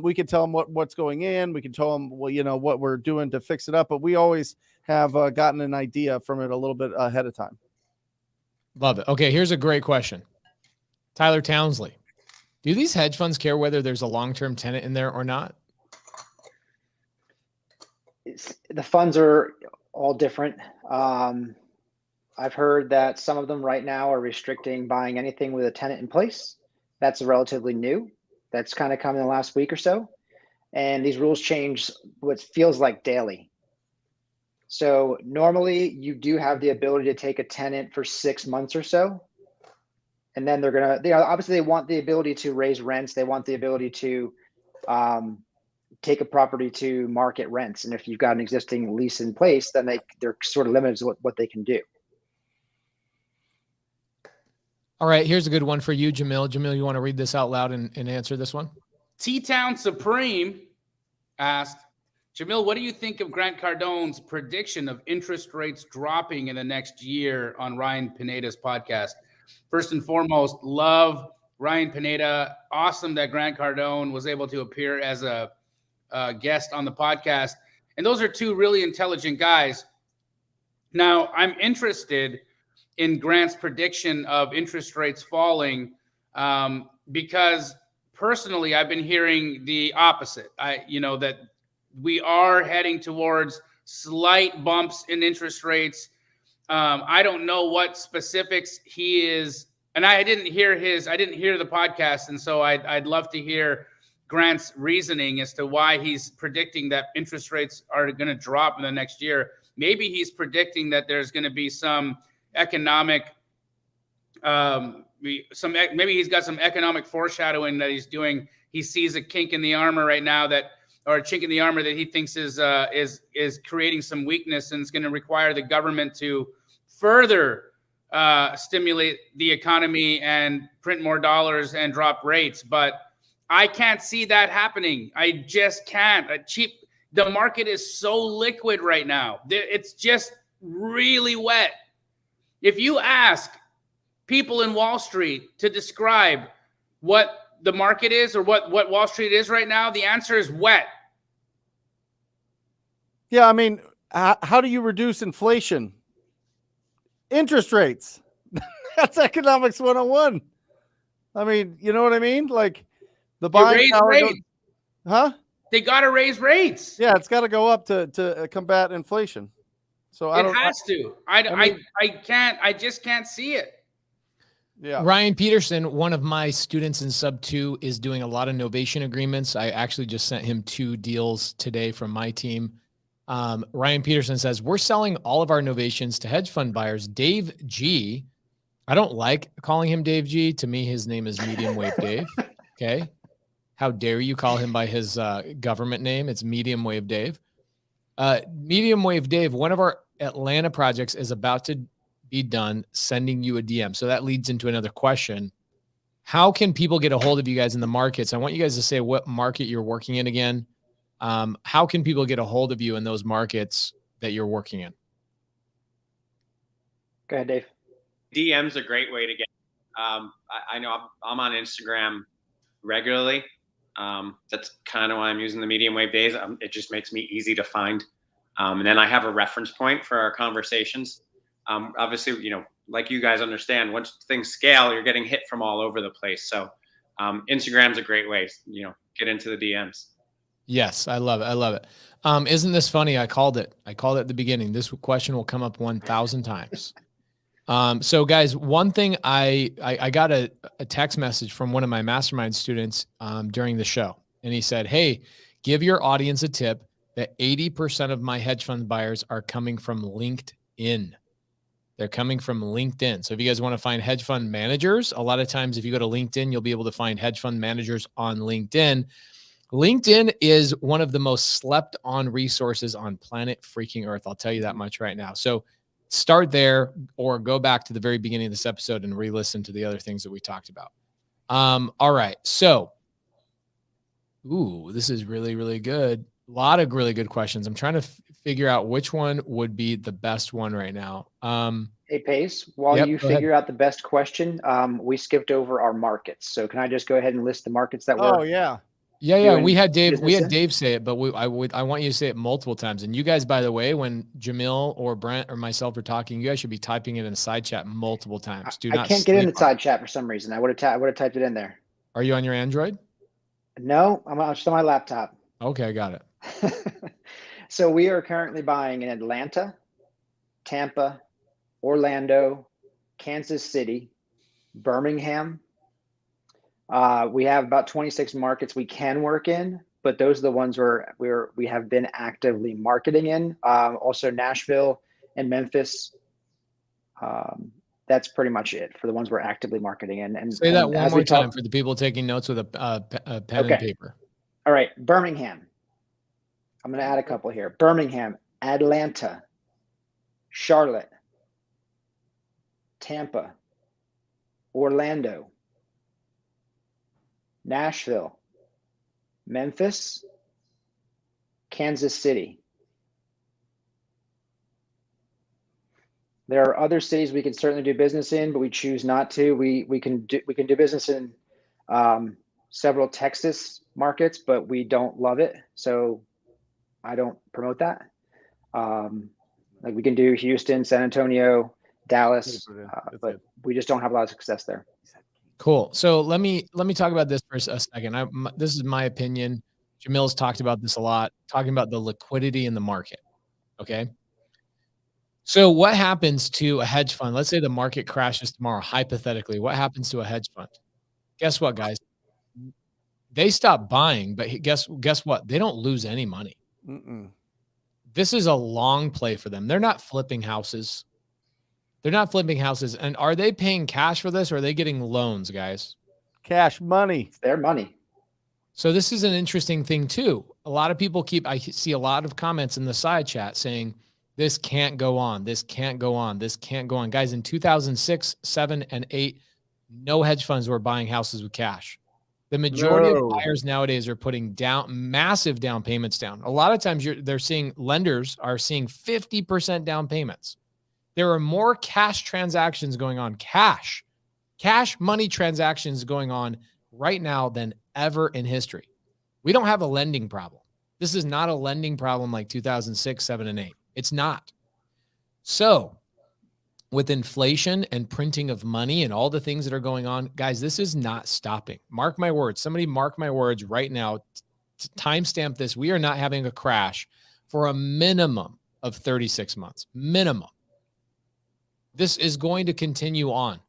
we can tell them what's going in. We can tell them, what we're doing to fix it up, but we always have gotten an idea from it a little bit ahead of time. Love it. Okay. Here's a great question. Tyler Townsley. Do these hedge funds care whether there's a long-term tenant in there or not? The funds are all different. I've heard that some of them right now are restricting buying anything with a tenant in place. That's relatively new. That's kind of come in the last week or so. And these rules change what feels like daily. So normally you do have the ability to take a tenant for 6 months or so. And then obviously they want the ability to raise rents. They want the ability to take a property to market rents. And if you've got an existing lease in place, then they're sort of limited to what they can do. All right, here's a good one for you, Jamil. Jamil, you want to read this out loud and answer this one? T-Town Supreme asked, Jamil, what do you think of Grant Cardone's prediction of interest rates dropping in the next year on Ryan Pineda's podcast? First and foremost, love Ryan Pineda. Awesome that Grant Cardone was able to appear as a guest on the podcast. And those are two really intelligent guys. Now, I'm interested in Grant's prediction of interest rates falling because personally, I've been hearing the opposite. That we are heading towards slight bumps in interest rates. I don't know what specifics he is, and I didn't hear the podcast, and so I'd love to hear Grant's reasoning as to why he's predicting that interest rates are going to drop in the next year. Maybe he's predicting that there's going to be some economic, maybe he's got some economic foreshadowing that he's doing. He sees a kink in the armor right now or a chink in the armor that he thinks is creating some weakness, and it's going to require the government to further stimulate the economy and print more dollars and drop rates. But I can't see that happening. I just can't. The market is so liquid right now. It's just really wet. If you ask people in Wall Street to describe what the market is or what Wall Street is right now, the answer is wet. Yeah, I mean, how do you reduce inflation? Interest rates. That's economics 101. I mean, you know what I mean? Like the buying power huh? They got to raise rates. Yeah, it's got to go up to combat inflation. So I just can't see it. Yeah. Ryan Peterson, one of my students in sub 2, is doing a lot of novation agreements. I actually just sent him 2 deals today from my team. Ryan Peterson says, we're selling all of our novations to hedge fund buyers. Dave G. I don't like calling him Dave G. To me, his name is Medium Wave Dave. Okay. How dare you call him by his government name? It's Medium Wave Dave. Medium Wave Dave, one of our Atlanta projects is about to be done, sending you a DM. So that leads into another question. How can people get a hold of you guys in the markets? I want you guys to say what market you're working in again. How can people get a hold of you in those markets that you're working in? Go ahead, Dave. DM's a great way to get. I know I'm on Instagram regularly. That's kind of why I'm using the Medium Wave Days. It just makes me easy to find. And then I have a reference point for our conversations. Obviously, like you guys understand, once things scale, you're getting hit from all over the place. So Instagram's a great way, get into the DMs. Yes, I love it. I love it. Isn't this funny? I called it at the beginning. This question will come up 1,000 times. So guys, one thing I got a text message from one of my mastermind students during the show, and he said, hey, give your audience a tip. that 80% of my hedge fund buyers are coming from LinkedIn. They're coming from LinkedIn. So if you guys want to find hedge fund managers, a lot of times if you go to LinkedIn, you'll be able to find hedge fund managers on LinkedIn. LinkedIn is one of the most slept on resources on planet freaking Earth. I'll tell you that much right now. So start there or go back to the very beginning of this episode and re-listen to the other things that we talked about. All right. So, this is really, really good. A lot of really good questions. I'm trying to figure out which one would be the best one right now. Hey, Pace, while you figure out the best question, we skipped over our markets. So can I just go ahead and list the markets that we're Yeah. We had Dave say it, but I want you to say it multiple times. And you guys, by the way, when Jamil or Brent or myself are talking, you guys should be typing it in a side chat multiple times. I can't get in the side chat for some reason. I would have typed it in there. Are you on your Android? No, I'm just on my laptop. Okay, I got it. So we are currently buying in Atlanta, Tampa, Orlando, Kansas City, Birmingham. We have about 26 markets we can work in, but those are the ones where we have been actively marketing in. Also Nashville and Memphis. That's pretty much it for the ones we're actively marketing in. And say that one more time for the people taking notes with a pen and paper. All right, Birmingham. I'm going to add a couple here. Birmingham, Atlanta, Charlotte, Tampa, Orlando, Nashville, Memphis, Kansas City. There are other cities we can certainly do business in, but we choose not to. We can do business in several Texas markets, but we don't love it, so I don't promote that. Like we can do Houston, San Antonio, Dallas, but we just don't have a lot of success there. Cool. So let me talk about this for a second. This is my opinion. Jamil's talked about this a lot, talking about the liquidity in the market. Okay. So what happens to a hedge fund? Let's say the market crashes tomorrow. Hypothetically, what happens to a hedge fund? Guess what, guys? They stop buying, but guess what? They don't lose any money. This is a long play for them. They're not flipping houses. And are they paying cash for this or are they getting loans, guys? Cash money. It's their money. So this is an interesting thing too. A lot of people I see a lot of comments in the side chat saying, this can't go on. This can't go on. This can't go on. Guys, in 2006, 7, and 8, no hedge funds were buying houses with cash. The majority of buyers nowadays are putting down massive down payments down. A lot of times they're seeing lenders are seeing 50% down payments. There are more cash transactions going on, cash money transactions going on right now than ever in history. We don't have a lending problem. This is not a lending problem like 2006, 7, and 8. It's not. So with inflation and printing of money and all the things that are going on, guys, this is not stopping. Mark my words. Somebody mark my words right now. Timestamp this. We are not having a crash for a minimum of 36 months. Minimum. This is going to continue on.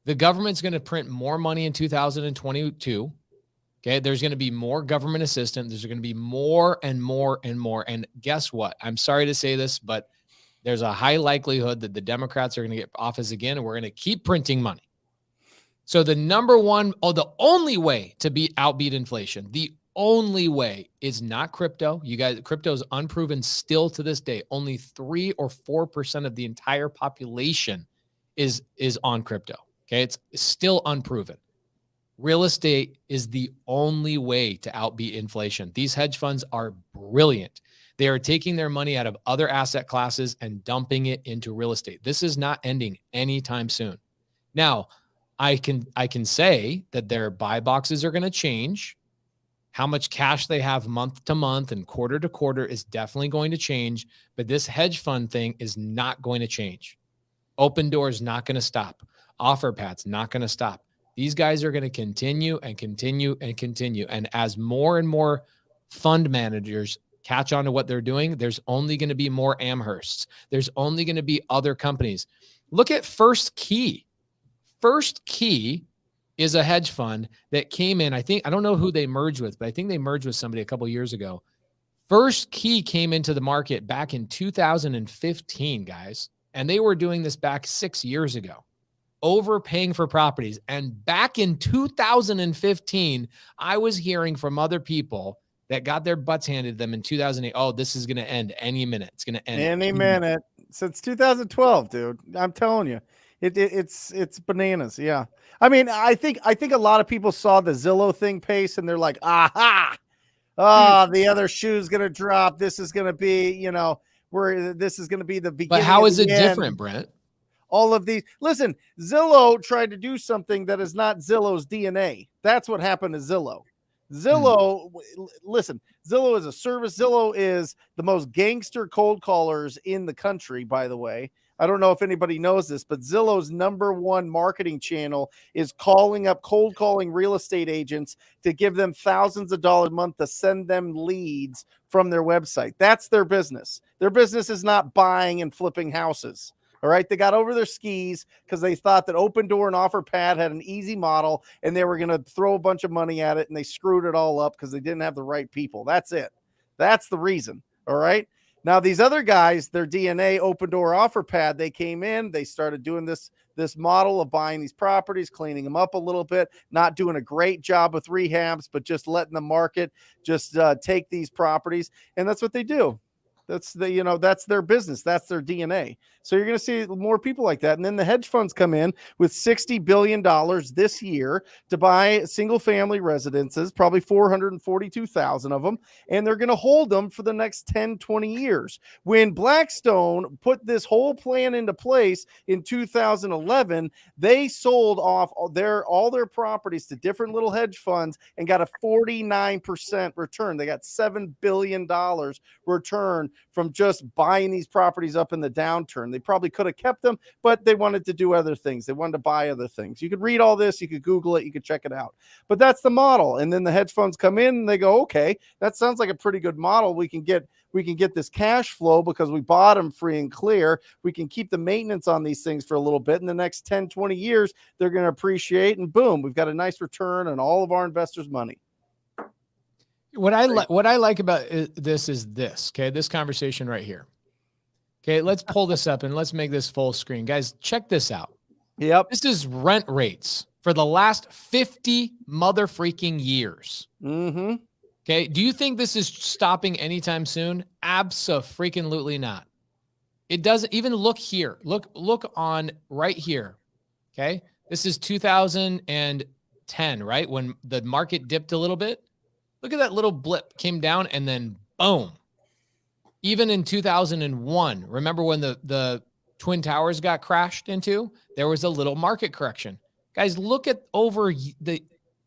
The government's going to print more money in 2022. Okay. There's going to be more government assistance. There's going to be more and more and more. And guess what? I'm sorry to say this, but there's a high likelihood that the Democrats are going to get office again, and we're going to keep printing money. So the the only way to outbeat inflation, the only way is not crypto. You guys, crypto is unproven still to this day. Only 3 or 4% of the entire population is on crypto. Okay. It's still unproven. Real estate is the only way to outbeat inflation. These hedge funds are brilliant. They are taking their money out of other asset classes and dumping it into real estate. This is not ending anytime soon. Now, I can say that their buy boxes are going to change. How much cash they have month to month and quarter to quarter is definitely going to change, but this hedge fund thing is not going to change. Open Doors not going to stop. OfferPad's not going to stop. These guys are going to continue and continue and continue. And as more and more fund managers catch on to what they're doing, there's only going to be more Amhersts. There's only going to be other companies. Look at First Key. First Key is a hedge fund that came in. I don't know who they merged with, but I think they merged with somebody a couple of years ago. First Key came into the market back in 2015, guys, and they were doing this back 6 years ago, overpaying for properties. And back in 2015, I was hearing from other people that got their butts handed to them in 2008. Oh, this is going to end any minute. It's going to end any minute. Since 2012, dude. I'm telling you, it's bananas. Yeah. I mean, I think a lot of people saw the Zillow thing pace and they're like, aha, the other shoe's going to drop. This is going to be, this is going to be the beginning. But how is it different, Brent? All of these. Listen, Zillow tried to do something that is not Zillow's DNA. That's what happened to Zillow. Listen, Zillow is a service. Zillow is the most gangster cold callers in the country, by the way. I don't know if anybody knows this, but Zillow's #1 marketing channel is cold calling real estate agents to give them thousands of dollars a month to send them leads from their website. That's their business. Their business is not buying and flipping houses. All right. They got over their skis because they thought that Open Door and OfferPad had an easy model and they were going to throw a bunch of money at it, and they screwed it all up because they didn't have the right people. That's it. That's the reason. All right. Now, these other guys, their DNA, Open Door, OfferPad, they came in, they started doing this model of buying these properties, cleaning them up a little bit, not doing a great job with rehabs, but just letting the market just take these properties. And that's what they do. That's that's their business. That's their DNA. So you're going to see more people like that. And then the hedge funds come in with $60 billion this year to buy single family residences, probably 442,000 of them. And they're going to hold them for the next 10, 20 years. When Blackstone put this whole plan into place in 2011, they sold off all their properties to different little hedge funds and got a 49% return. They got $7 billion return from just buying these properties up in the downturn. They probably could have kept them, but they wanted to do other things. They wanted to buy other things. You could read all this, you could Google it, you could check it out. But that's the model. And then the hedge funds come in and they go, okay, that sounds like a pretty good model. We can get this cash flow because we bought them free and clear. We can keep the maintenance on these things for a little bit. In the next 10, 20 years, they're going to appreciate, and boom, we've got a nice return on all of our investors' money. What I like about this is this, okay, this conversation right here. Okay, let's pull this up and let's make this full screen. Guys, check this out. Yep. This is rent rates for the last 50 mother-freaking years. Mm-hmm. Okay, do you think this is stopping anytime soon? Abso-freaking-lutely not. It doesn't even look here. Look on right here, okay? This is 2010, right? When the market dipped a little bit. Look at that little blip, came down, and then boom. Even in 2001, remember when the Twin Towers got crashed into? There was a little market correction. Guys, look at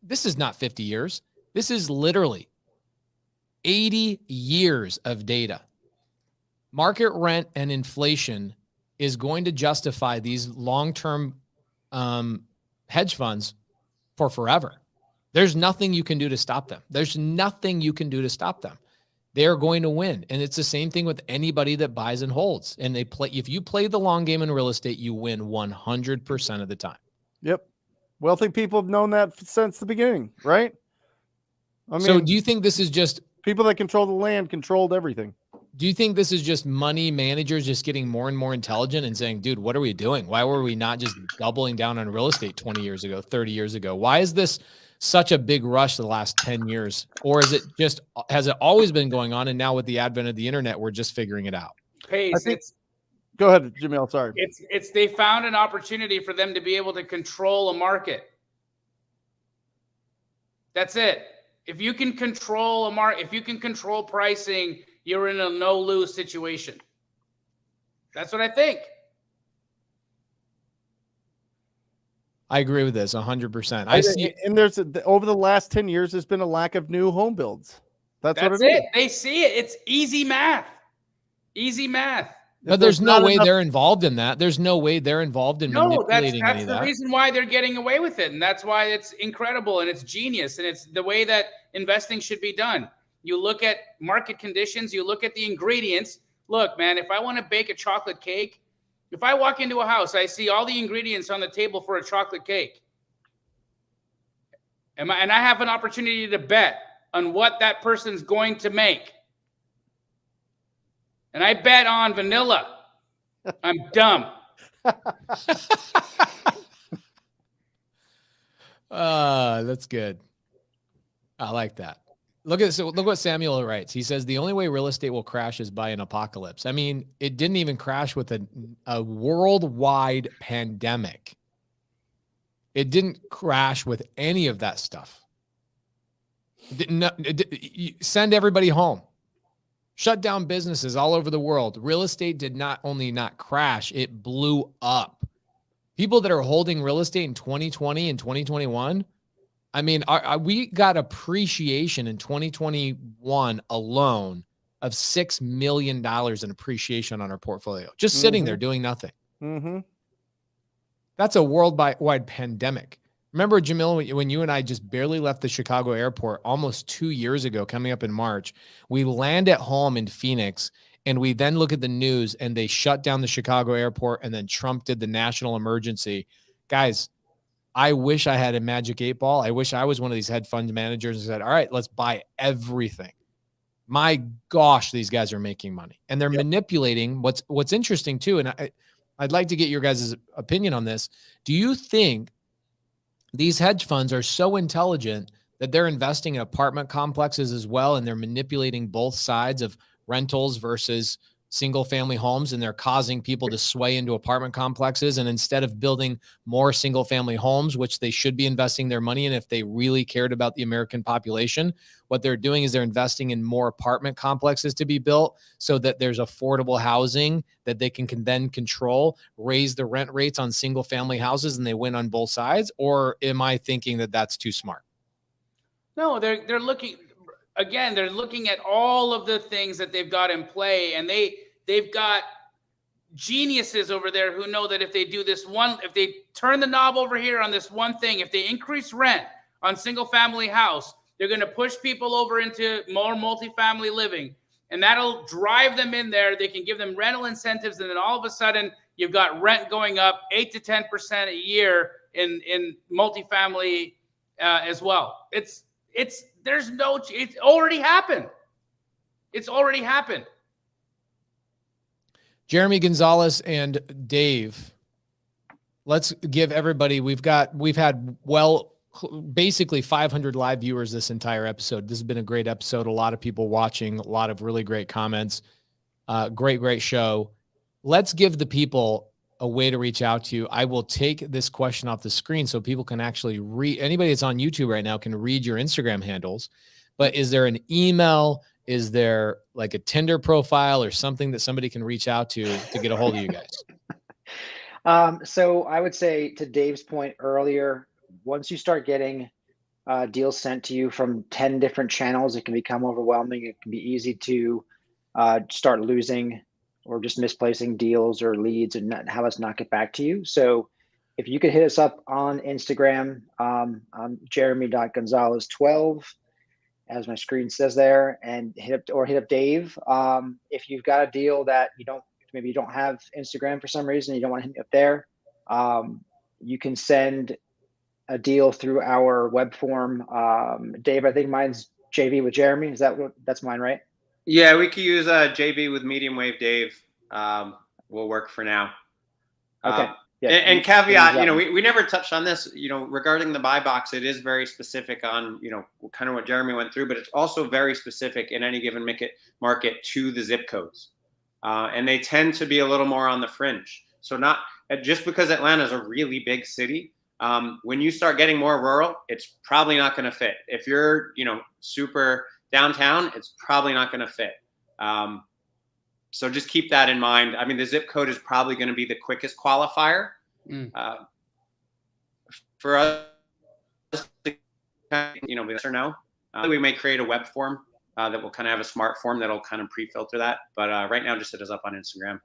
this is not 50 years. This is literally 80 years of data. Market rent and inflation is going to justify these long-term hedge funds for forever. There's nothing you can do to stop them. They're going to win. And it's the same thing with anybody that buys and holds. And if you play the long game in real estate, you win 100% of the time. Yep. Wealthy people have known that since the beginning, right? I mean, so do you think this is just people that control the land controlled everything? Do you think this is just money managers just getting more and more intelligent and saying, dude, what are we doing? Why were we not just doubling down on real estate 20 years ago, 30 years ago? Why is this such a big rush the last 10 years? Or has it always been going on? And now with the advent of the internet, we're just figuring it out. Pace. Go ahead, Jamil. Sorry. They found an opportunity for them to be able to control a market. That's it. If you can control a market, if you can control pricing, you're in a no-lose situation. That's what I think. I agree with this 100%. And there's over the last 10 years, there's been a lack of new home builds. That's what it is. They see it. It's easy math. Easy math. But there's no way they're involved in that. There's no way they're involved in manipulating any of that. That's the reason why they're getting away with it. And that's why it's incredible and it's genius. And it's the way that investing should be done. You look at market conditions. You look at the ingredients. Look, man, if I want to bake a chocolate cake, if I walk into a house, I see all the ingredients on the table for a chocolate cake. And I have an opportunity to bet on what that person's going to make. and I bet on vanilla. I'm dumb. That's good. I like that. Look what Samuel writes. He says the only way real estate will crash is by an apocalypse. I mean, it didn't even crash with a worldwide pandemic. It didn't crash with any of that stuff. Send everybody home. Shut down businesses all over the world. Real estate did not only not crash, it blew up. People that are holding real estate in 2020 and 2021, I mean, we got appreciation in 2021 alone of $6 million in appreciation on our portfolio, just sitting there doing nothing. Mm-hmm. That's a worldwide pandemic. Remember, Jamil, when you and I just barely left the Chicago airport almost 2 years ago, coming up in March, we land at home in Phoenix, and we then look at the news and they shut down the Chicago airport, and then Trump did the national emergency. Guys, I wish I had a magic 8 ball. I wish I was one of these hedge fund managers and said, all right, let's buy everything. My gosh, these guys are making money, and they're manipulating. What's interesting too, and I'd like to get your guys' opinion on this. Do you think these hedge funds are so intelligent that they're investing in apartment complexes as well, and they're manipulating both sides of rentals versus single family homes, and they're causing people to sway into apartment complexes? And instead of building more single family homes, which they should be investing their money in if they really cared about the American population, what they're doing is they're investing in more apartment complexes to be built so that there's affordable housing that they can then control, raise the rent rates on single family houses, and they win on both sides? Or am I thinking that that's too smart? No, they're looking. Again, they're looking at all of the things that they've got in play, and they've got geniuses over there who know that if they do this one, if they turn the knob over here on this one thing, if they increase rent on single family house, they're going to push people over into more multifamily living, and that'll drive them in there. They can give them rental incentives, and then all of a sudden you've got rent going up 8 to 10% a year in multifamily as well. It's already happened. It's already happened. Jeremy Gonzalez and Dave, let's give everybody, we've had basically 500 live viewers this entire episode. This has been a great episode. A lot of people watching, a lot of really great comments. Great show. Let's give the people a way to reach out to you. I will take this question off the screen so people can actually read. Anybody that's on YouTube right now can read your Instagram handles. But is there an email? Is there like a Tinder profile or something that somebody can reach out to get a hold of you guys? So I would say, to Dave's point earlier, once you start getting deals sent to you from 10 different channels, it can become overwhelming. It can be easy to start losing or just misplacing deals or leads and have us not get back to you. So if you could hit us up on Instagram, I'm Jeremy.Gonzalez12, as my screen says there, and hit up Dave. If you've got a deal that maybe you don't have Instagram for some reason, you don't want to hit me up there, you can send a deal through our web form. Dave, I think mine's JV with Jeremy. That's mine, right? Yeah, we could use JV with Medium Wave Dave. Will work for now. Okay. Yeah, and caveat, we never touched on this, regarding the buy box. It is very specific on, kind of what Jeremy went through, but it's also very specific in any given market to the zip codes. And they tend to be a little more on the fringe. So not just because Atlanta is a really big city. When you start getting more rural, it's probably not going to fit. If you're, super downtown, it's probably not going to fit. So just keep that in mind. I mean, the zip code is probably going to be the quickest qualifier for us to, yes or no. We may create a web form that will kind of have a smart form that'll kind of pre-filter that. But right now, just hit us up on Instagram.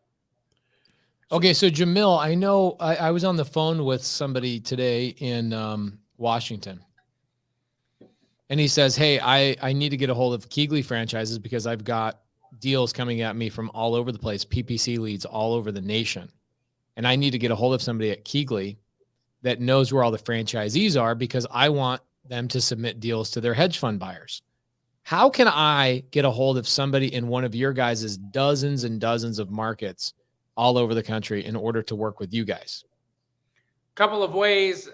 Okay, so Jamil, I know I was on the phone with somebody today in Washington. And he says, hey, I need to get a hold of Keegley franchises because I've got deals coming at me from all over the place, PPC leads all over the nation. And I need to get a hold of somebody at Keegley that knows where all the franchisees are because I want them to submit deals to their hedge fund buyers. How can I get a hold of somebody in one of your guys' dozens and dozens of markets all over the country in order to work with you guys? Couple of ways.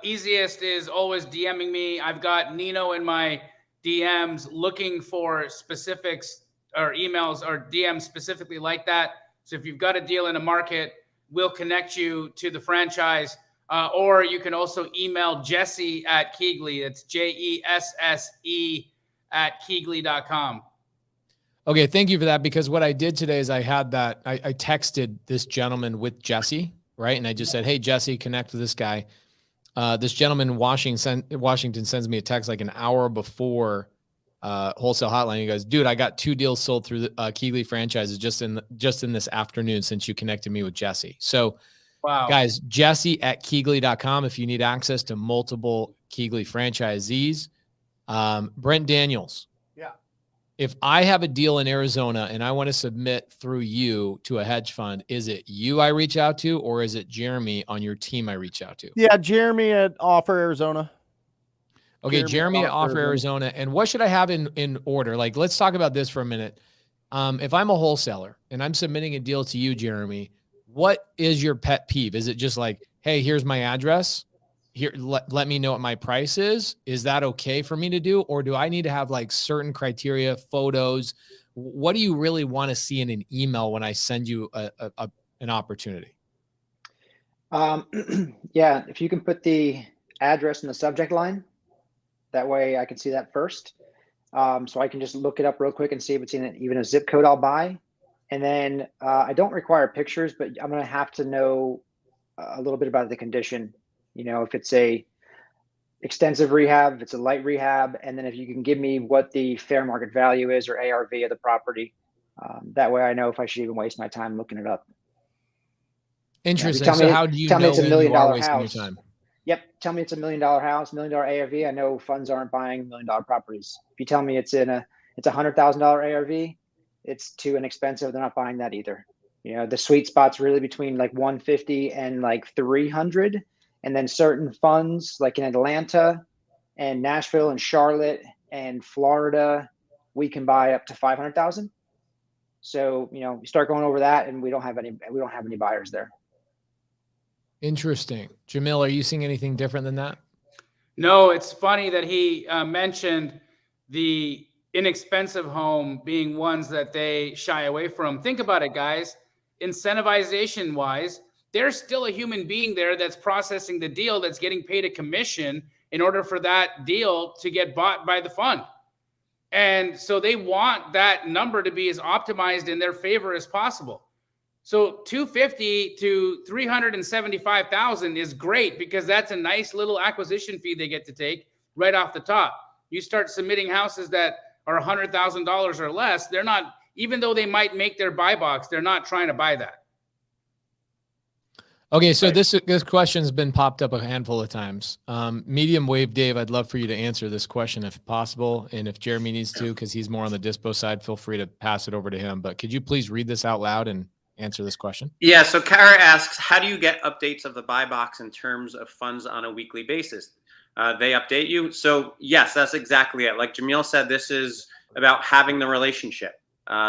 Easiest is always DMing me. I've got Nino in my DMs looking for specifics or emails or DMs specifically like that. So if you've got a deal in a market, we'll connect you to the franchise. Or you can also email Jesse at Keegley. It's JESSE at Keegley.com. Okay, thank you for that, because what I did today is I texted this gentleman with Jesse, right? And I just said, hey, Jesse, connect with this guy. This gentleman in Washington sends me a text like an hour before Wholesale Hotline. He goes, dude, I got 2 deals sold through the Keegley franchises just in this afternoon since you connected me with Jesse. So wow, guys, Jesse at Keegley.com if you need access to multiple Keegley franchisees. Brent Daniels. Yeah. If I have a deal in Arizona and I want to submit through you to a hedge fund, is it you I reach out to, or is it Jeremy on your team I reach out to? Yeah, Jeremy at Offer Arizona. Okay, Jeremy at Offer Arizona. And what should I have in order? Like, let's talk about this for a minute. If I'm a wholesaler and I'm submitting a deal to you, Jeremy, what is your pet peeve? Is it just like, hey, here's my address? Here, let me know what my price is. Is that okay for me to do? Or do I need to have like certain criteria, photos? What do you really want to see in an email when I send you an opportunity? Yeah, if you can put the address in the subject line, that way I can see that first. So I can just look it up real quick and see if it's in even a zip code I'll buy. And then I don't require pictures, but I'm going to have to know a little bit about the condition. You know, if it's a extensive rehab, if it's a light rehab, and then if you can give me what the fair market value is or ARV of the property, that way I know if I should even waste my time looking it up. Interesting. So how do you know it's a $1 million house? Your time? Yep. Tell me it's a $1 million house, $1 million ARV. I know funds aren't buying $1 million properties. If you tell me it's a $100,000 ARV, it's too inexpensive. They're not buying that either. You know, the sweet spot's really between like 150 and like 300. And then certain funds like in Atlanta and Nashville and Charlotte and Florida, we can buy up to 500,000. So, you know, you start going over that and we don't have any buyers there. Interesting. Jamil, are you seeing anything different than that? No, it's funny that he mentioned the inexpensive home being ones that they shy away from. Think about it, guys. Incentivization wise, there's still a human being there that's processing the deal, that's getting paid a commission in order for that deal to get bought by the fund. And so they want that number to be as optimized in their favor as possible. So 250 to 375,000 is great because that's a nice little acquisition fee they get to take right off the top. You start submitting houses that are $100,000 or less, they're not, even though they might make their buy box, they're not trying to buy that. Okay, so right. This question's been popped up a handful of times. Medium wave Dave, I'd love for you to answer this question if possible, and if Jeremy needs to, because he's more on the dispo side, feel free to pass it over to him. But could you please read this out loud and answer this question? Yeah, so Kara asks, how do you get updates of the buy box in terms of funds on a weekly basis? They update you? So yes, that's exactly it. Like Jamil said, this is about having the relationship.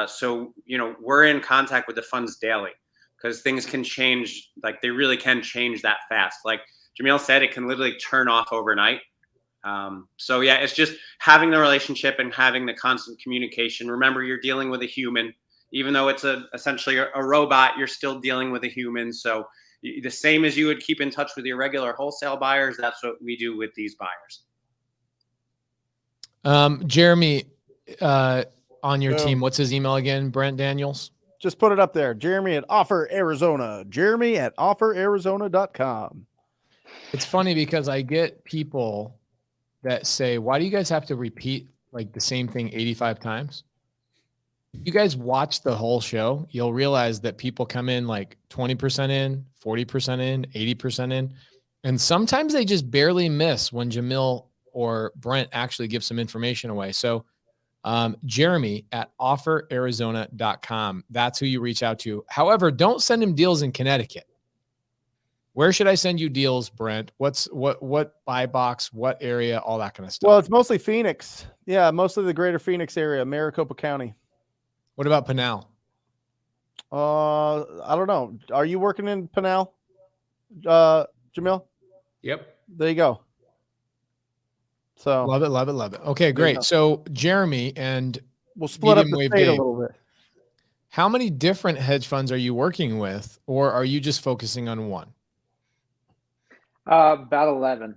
So, you know, we're in contact with the funds daily because things can change. Like they really can change that fast. Like Jamil said, it can literally turn off overnight. So yeah, it's just having the relationship and having the constant communication. Remember, you're dealing with a human. Even though it's essentially a robot, you're still dealing with a human. So the same as you would keep in touch with your regular wholesale buyers, that's what we do with these buyers. Jeremy, on your team, what's his email again? Brent Daniels? Just put it up there. Jeremy at Offer Arizona. Jeremy at offerarizona.com. It's funny because I get people that say, why do you guys have to repeat like the same thing 85 times? You guys watch the whole show, you'll realize that people come in like 20% in, 40% in, 80% in. And sometimes they just barely miss when Jamil or Brent actually give some information away. So Jeremy at offerarizona.com. That's who you reach out to. However, don't send him deals in Connecticut. Where should I send you deals, Brent? What buy box, what area, all that kind of stuff? Well, it's mostly Phoenix. Yeah, mostly the greater Phoenix area, Maricopa County. What about Pinal? I don't know. Are you working in Pinal, Jamil? Yep. There you go. So Love it, love it, love it. Okay, great. So Jeremy, and we'll split up the Medium Wave state a Dave, little bit. how many different hedge funds are you working with, or are you just focusing on one? About 11.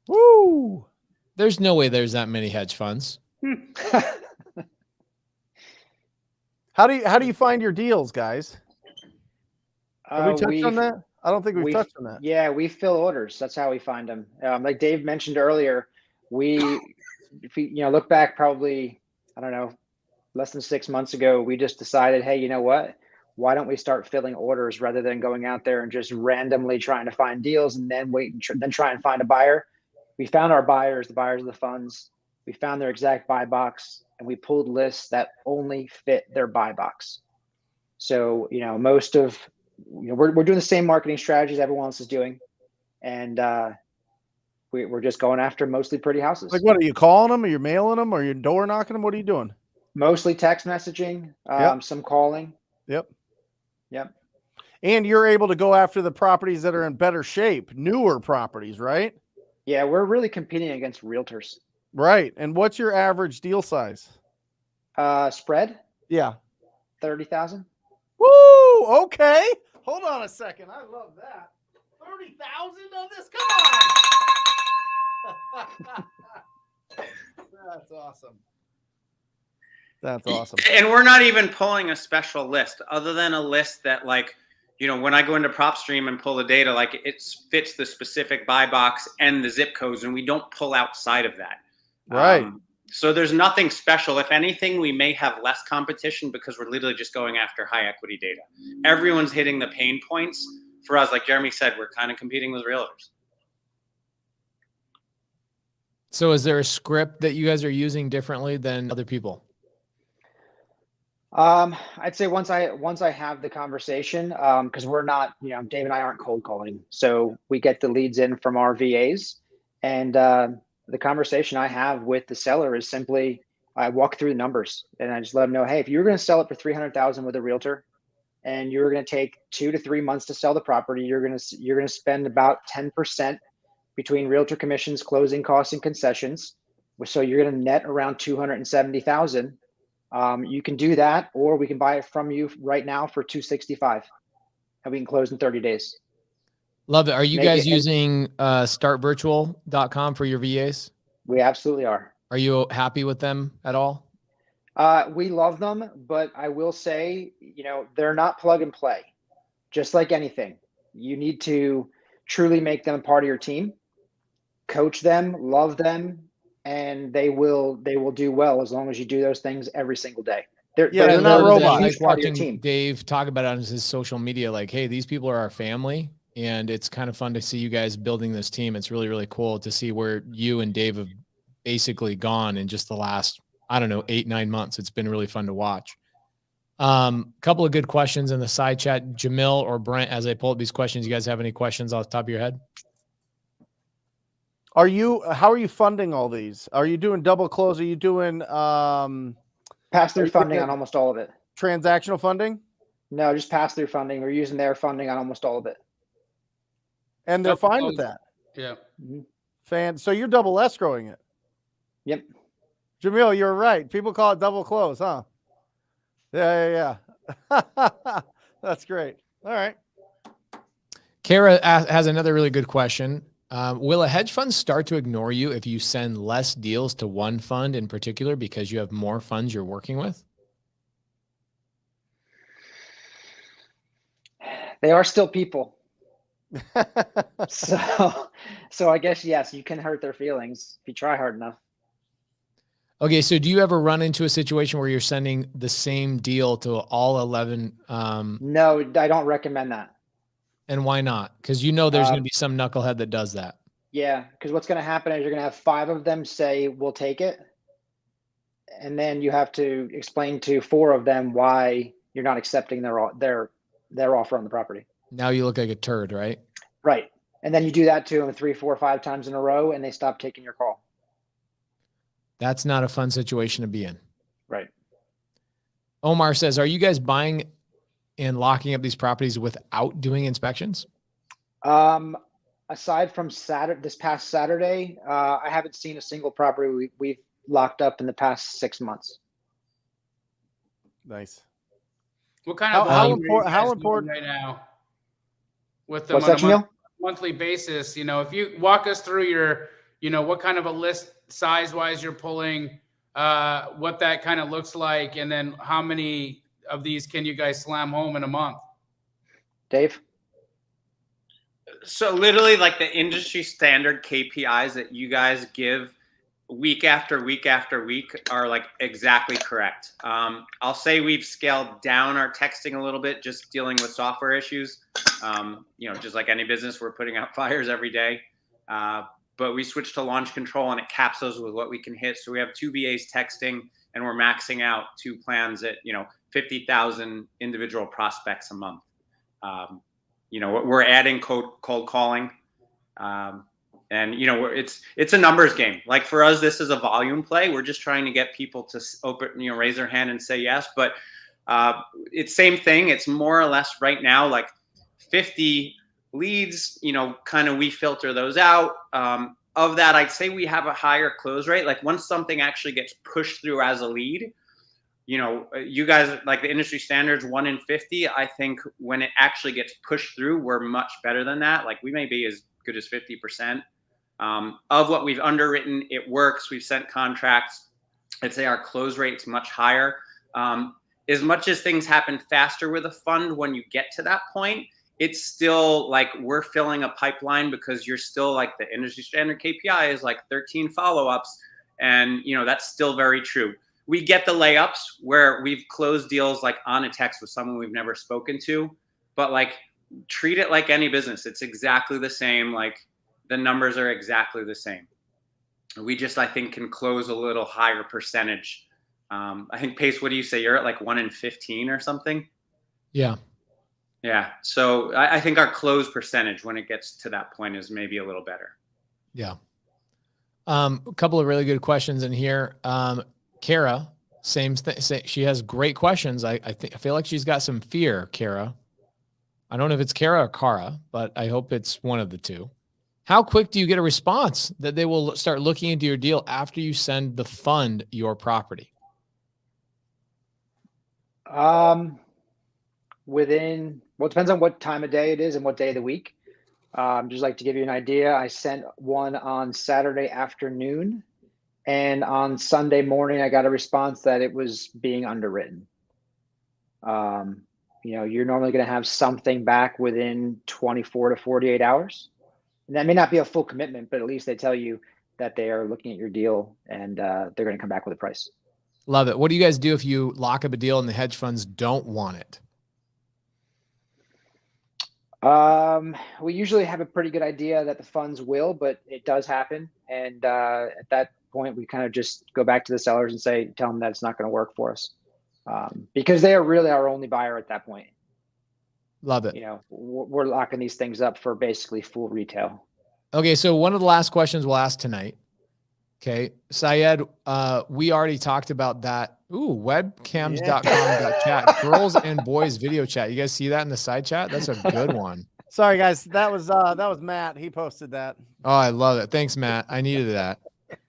Woo! There's no way there's that many hedge funds. How do you find your deals, guys? Have we touched on that? I don't think we've touched on that. Yeah, we fill orders. That's how we find them. Like Dave mentioned earlier, if you look back probably, I don't know, less than 6 months ago, we just decided, hey, you know what? Why don't we start filling orders rather than going out there and just randomly trying to find deals and then wait and then try and find a buyer? We found our buyers, the buyers of the funds. We found their exact buy box, and we pulled lists that only fit their buy box. So, most of, we're doing the same marketing strategies everyone else is doing. And we're just going after mostly pretty houses. Like, what are you calling them? Are you mailing them? Are you door knocking them? What are you doing? Mostly text messaging, some calling. Yep. And you're able to go after the properties that are in better shape, newer properties, right? Yeah, we're really competing against realtors. Right. And what's your average deal size? Spread? Yeah. 30,000. Woo! Okay. Hold on a second. I love that. 30,000 on this? Come on. That's awesome. That's awesome. And we're not even pulling a special list other than a list that, like, when I go into PropStream and pull the data, like, it fits the specific buy box and the zip codes, and we don't pull outside of that. Right. So there's nothing special. If anything, we may have less competition because we're literally just going after high equity data. Everyone's hitting the pain points. For us, like Jeremy said, we're kind of competing with realtors. So is there a script that you guys are using differently than other people? I'd say once I have the conversation, because we're not, Dave and I aren't cold calling. So we get the leads in from our VAs, and the conversation I have with the seller is simply, I walk through the numbers and I just let them know, hey, if you were going to sell it for 300,000 with a realtor and you're going to take 2 to 3 months to sell the property, you're going to spend about 10% between realtor commissions, closing costs, and concessions. So you're going to net around 270,000. You can do that, or we can buy it from you right now for 265, and we can close in 30 days. Love it. Are you guys using startvirtual.com for your VAs? We absolutely are. Are you happy with them at all? We love them, but I will say, they're not plug and play. Just like anything, you need to truly make them a part of your team, coach them, love them, and they will do well as long as you do those things every single day. They're not robots. Like watching Dave talk about it on his social media, like, hey, these people are our family. And it's kind of fun to see you guys building this team. It's really, really cool to see where you and Dave have basically gone in just the last, 8-9 months. It's been really fun to watch. Couple of good questions in the side chat. Jamil or Brent, as I pull up these questions, you guys have any questions off the top of your head? How are you funding all these? Are you doing double close? Are you doing pass-through funding on almost all of it? Transactional funding? No, just pass-through funding. We're using their funding on almost all of it. And they're fine with that. Yeah. So you're double escrowing it. Yep. Jamil, you're right. People call it double close, huh? Yeah. That's great. All right. Kara has another really good question. Will a hedge fund start to ignore you if you send less deals to one fund in particular because you have more funds you're working with? They are still people. So I guess, yes, you can hurt their feelings if you try hard enough. Okay, so do you ever run into a situation where you're sending the same deal to all 11? No, I don't recommend that. And why not? Because there's going to be some knucklehead that does that. Yeah, because what's going to happen is you're going to have 5 of them say, we'll take it. And then you have to explain to 4 of them why you're not accepting their offer on the property. Now you look like a turd, right? Right. And then you do that to them 3, 4, 5 times in a row, and they stop taking your call. That's not a fun situation to be in. Right. Omar says, are you guys buying and locking up these properties without doing inspections? Aside from this past Saturday, I haven't seen a single property we've locked up in the past 6 months. Nice. What kind of how important right now with them What's on that, Jamil? monthly basis? You know, if you walk us through your, you know, what kind of a list size wise you're pulling, what that kind of looks like, and then how many of these can you guys slam home in a month? Dave? So literally like the industry standard KPIs that you guys give week after week after week are like exactly correct. I'll say we've scaled down our texting a little bit, just dealing with software issues. You know, just like any business, we're putting out fires every day. But we switched to launch control and it caps those with what we can hit. So we have 2 VAs texting and we're maxing out 2 plans at, you know, 50,000 individual prospects a month. You know, we're adding cold calling. And, you know, it's a numbers game. Like for us, this is a volume play. We're just trying to get people to raise their hand and say yes. But it's same thing. It's more or less right now, like 50 leads, you know, kind of we filter those out. Of that, I'd say we have a higher close rate. Like once something actually gets pushed through as a lead, you know, you guys like the industry standards 1 in 50. I think when it actually gets pushed through, we're much better than that. Like we may be as good as 50%. Of what we've underwritten, it works. We've sent contracts. I'd say our close rate's much higher. As much as things happen faster with a fund, when you get to that point, it's still like we're filling a pipeline because you're still like the industry standard KPI is like 13 follow-ups. And, you know, that's still very true. We get the layups where we've closed deals like on a text with someone we've never spoken to, but like treat it like any business. It's exactly the same. Like the numbers are exactly the same. We just, I think, can close a little higher percentage. I think Pace, what do you say? You're at like 1 in 15 or something? Yeah. Yeah. So I think our close percentage when it gets to that point is maybe a little better. Yeah. A couple of really good questions in here. Kara, same thing. She has great questions. I feel like she's got some fear, Kara. I don't know if it's Kara or Kara, but I hope it's one of the two. How quick do you get a response that they will start looking into your deal after you send the fund your property? Well, it depends on what time of day it is and what day of the week. Just like to give you an idea, I sent one on Saturday afternoon, and on Sunday morning, I got a response that it was being underwritten. You know, you're normally going to have something back within 24 to 48 hours. And that may not be a full commitment, but at least they tell you that they are looking at your deal and they're going to come back with a price. Love it. What do you guys do if you lock up a deal and the hedge funds don't want it? We usually have a pretty good idea that the funds will, but it does happen. And at that point, we kind of just go back to the sellers and tell them that it's not going to work for us, because they are really our only buyer at that point. Love it. You know, we're locking these things up for basically full retail. Okay, so one of the last questions we'll ask tonight. Okay, Syed, we already talked about that. Ooh, webcams.com.chat, girls and boys video chat. You guys see that in the side chat? That's a good one. Sorry, guys. That was Matt. He posted that. Oh, I love it. Thanks, Matt. I needed that.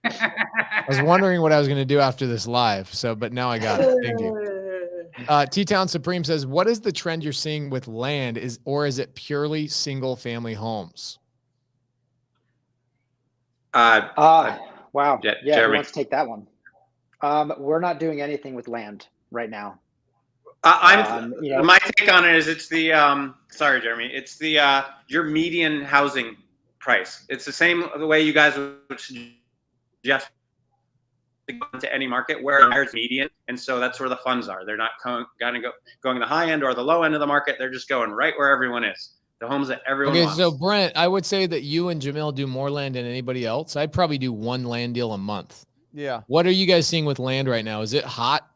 I was wondering what I was going to do after this live. But now I got it. Thank you. T-Town Supreme says, what is the trend you're seeing with land? Or is it purely single family homes? Wow. Yeah, Jeremy. let's take that one. We're not doing anything with land right now. My take on it is it's the sorry, Jeremy. It's the your median housing price. It's the same the way you guys would suggest to go into any market where there's median, and so that's where the funds are. They're not going the high end or the low end of the market. They're just going right where everyone is. The homes that everyone wants. So Brent, I would say that you and Jamil do more land than anybody else. I'd probably do 1 land deal a month. Yeah. What are you guys seeing with land right now? Is it hot?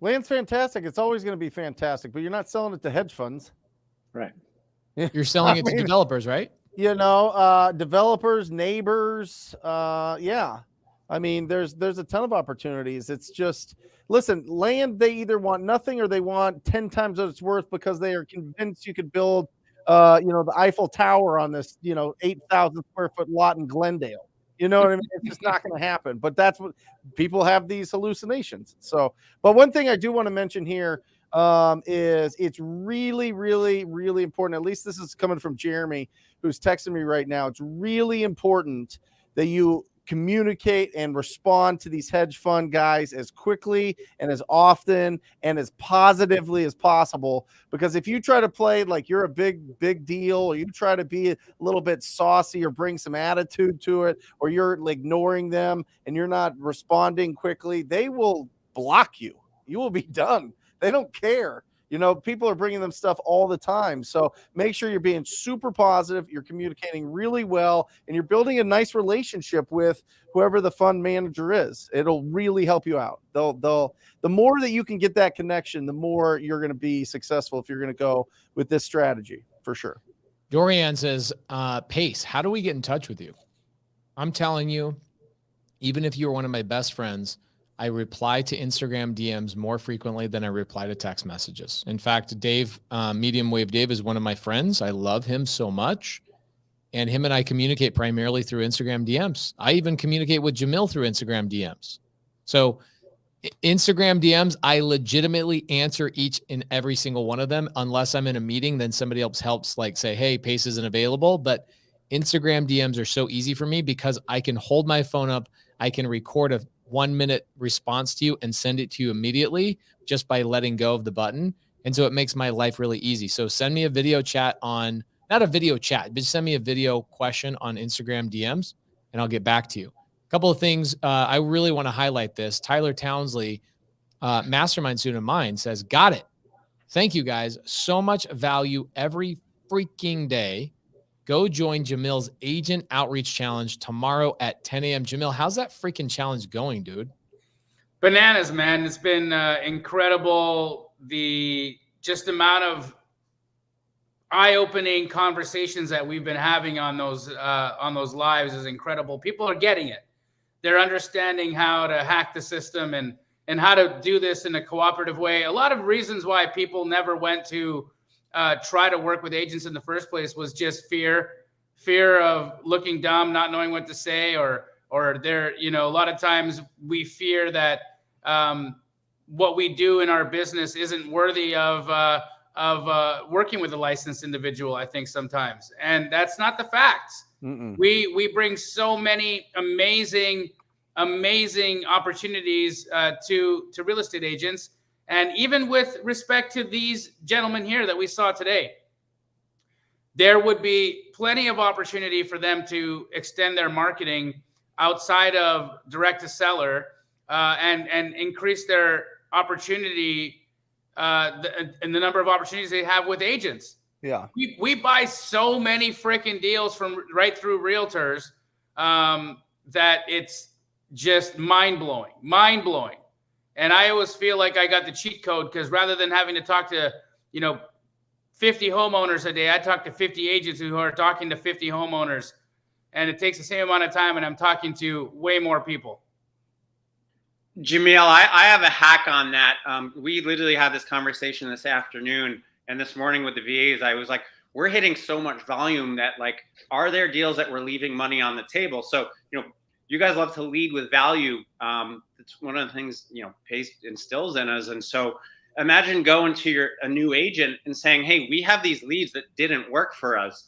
Land's fantastic. It's always going to be fantastic, but you're not selling it to hedge funds. Right. You're selling I it to mean, developers, right? Developers, neighbors. Yeah. I mean, there's a ton of opportunities. It's just, listen, land, they either want nothing or they want 10 times what it's worth because they are convinced you could build, the Eiffel Tower on this, 8,000 square foot lot in Glendale. You know what I mean? It's just not going to happen. But that's what people have, these hallucinations. So, but one thing I do want to mention here is it's really, really, really important. At least this is coming from Jeremy, who's texting me right now. It's really important that you communicate and respond to these hedge fund guys as quickly and as often and as positively as possible. Because if you try to play like you're a big deal, or you try to be a little bit saucy or bring some attitude to it, or you're ignoring them and you're not responding quickly, they will block you. You will be done. They don't care. People are bringing them stuff all the time. So make sure you're being super positive. You're communicating really well, and you're building a nice relationship with whoever the fund manager is. It'll really help you out. The more that you can get that connection, the more you're going to be successful if you're going to go with this strategy, for sure. Dorian says, Pace, how do we get in touch with you? I'm telling you, even if you're one of my best friends, I reply to Instagram DMs more frequently than I reply to text messages. In fact, Dave, Medium Wave Dave, is one of my friends. I love him so much. And him and I communicate primarily through Instagram DMs. I even communicate with Jamil through Instagram DMs. So Instagram DMs, I legitimately answer each and every single one of them. Unless I'm in a meeting, then somebody else helps, like say, hey, Pace isn't available. But Instagram DMs are so easy for me because I can hold my phone up. I can record a 1-minute response to you and send it to you immediately just by letting go of the button. And so it makes my life really easy. So send me a video chat on, not a video chat, but send me a video question on Instagram DMs and I'll get back to you. A couple of things. I really want to highlight this. Tyler Townsley, mastermind student of mine, says, got it. Thank you guys. So much value every freaking day. Go join Jamil's Agent Outreach Challenge tomorrow at 10 a.m. Jamil, how's that freaking challenge going, dude? Bananas, man. It's been incredible. The just amount of eye-opening conversations that we've been having on those lives is incredible. People are getting it. They're understanding how to hack the system and how to do this in a cooperative way. A lot of reasons why people never went to try to work with agents in the first place was just fear of looking dumb, not knowing what to say, or they're, a lot of times we fear that what we do in our business isn't worthy of working with a licensed individual, I think sometimes. And that's not the facts. We bring so many amazing opportunities to real estate agents. And even with respect to these gentlemen here that we saw today, there would be plenty of opportunity for them to extend their marketing outside of direct to seller and increase their opportunity and the number of opportunities they have with agents. Yeah. We buy so many freaking deals from right through realtors that it's just mind-blowing. And I always feel like I got the cheat code because rather than having to talk to, 50 homeowners a day, I talk to 50 agents who are talking to 50 homeowners. And it takes the same amount of time and I'm talking to way more people. Jamil, I have a hack on that. We literally had this conversation this afternoon and this morning with the VAs. I was like, we're hitting so much volume that are there deals that we're leaving money on the table? So, you guys love to lead with value. It's one of the things, Pace instills in us. And so imagine going to a new agent and saying, hey, we have these leads that didn't work for us.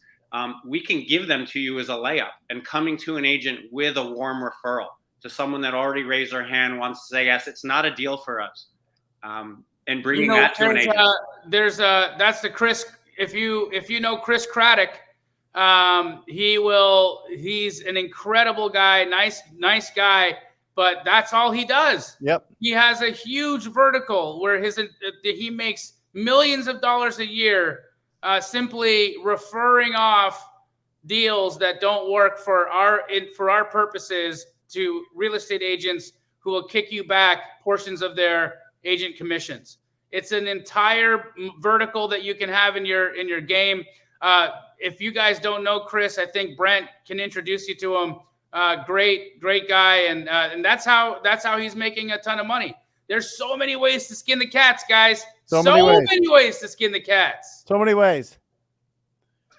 We can give them to you as a layup, and coming to an agent with a warm referral to someone that already raised their hand, wants to say, yes, it's not a deal for us. And bringing that to an agent. That's the Chris. If you know Chris Craddock, he's an incredible guy, nice guy, but that's all he does. Yep. He has a huge vertical where he makes millions of dollars a year simply referring off deals that don't work for our purposes to real estate agents who will kick you back portions of their agent commissions. It's an entire vertical that you can have in your game. If you guys don't know Chris, I think Brent can introduce you to him. Great guy, and that's how he's making a ton of money. There's so many ways to skin the cats, guys. So many ways to skin the cats. So many ways.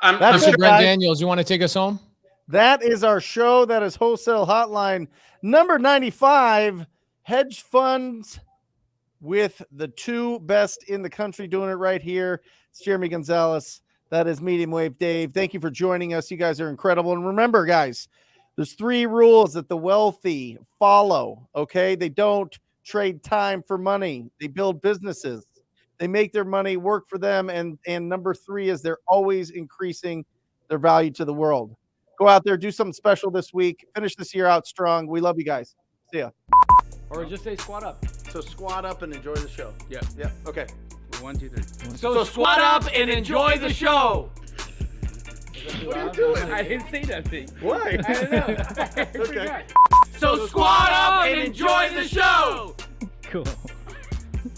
That's it, Brent Daniels. You want to take us home? That is our show. That is Wholesale Hotline number 95. Hedge funds with the two best in the country doing it right here. It's Jeremy Gonzalez. That is Medium Wave Dave. Thank you for joining us. You guys are incredible. And remember, guys, there's 3 rules that the wealthy follow, okay? They don't trade time for money. They build businesses. They make their money work for them. And number 3 is they're always increasing their value to the world. Go out there, do something special this week. Finish this year out strong. We love you guys. See ya. Or just say squat up. So squat up and enjoy the show. Yeah. Okay. 1, 2, 3. So squat up and enjoy the show. What are you doing? I didn't say nothing. Why? I don't know. Okay. So squat up and enjoy the show. Cool.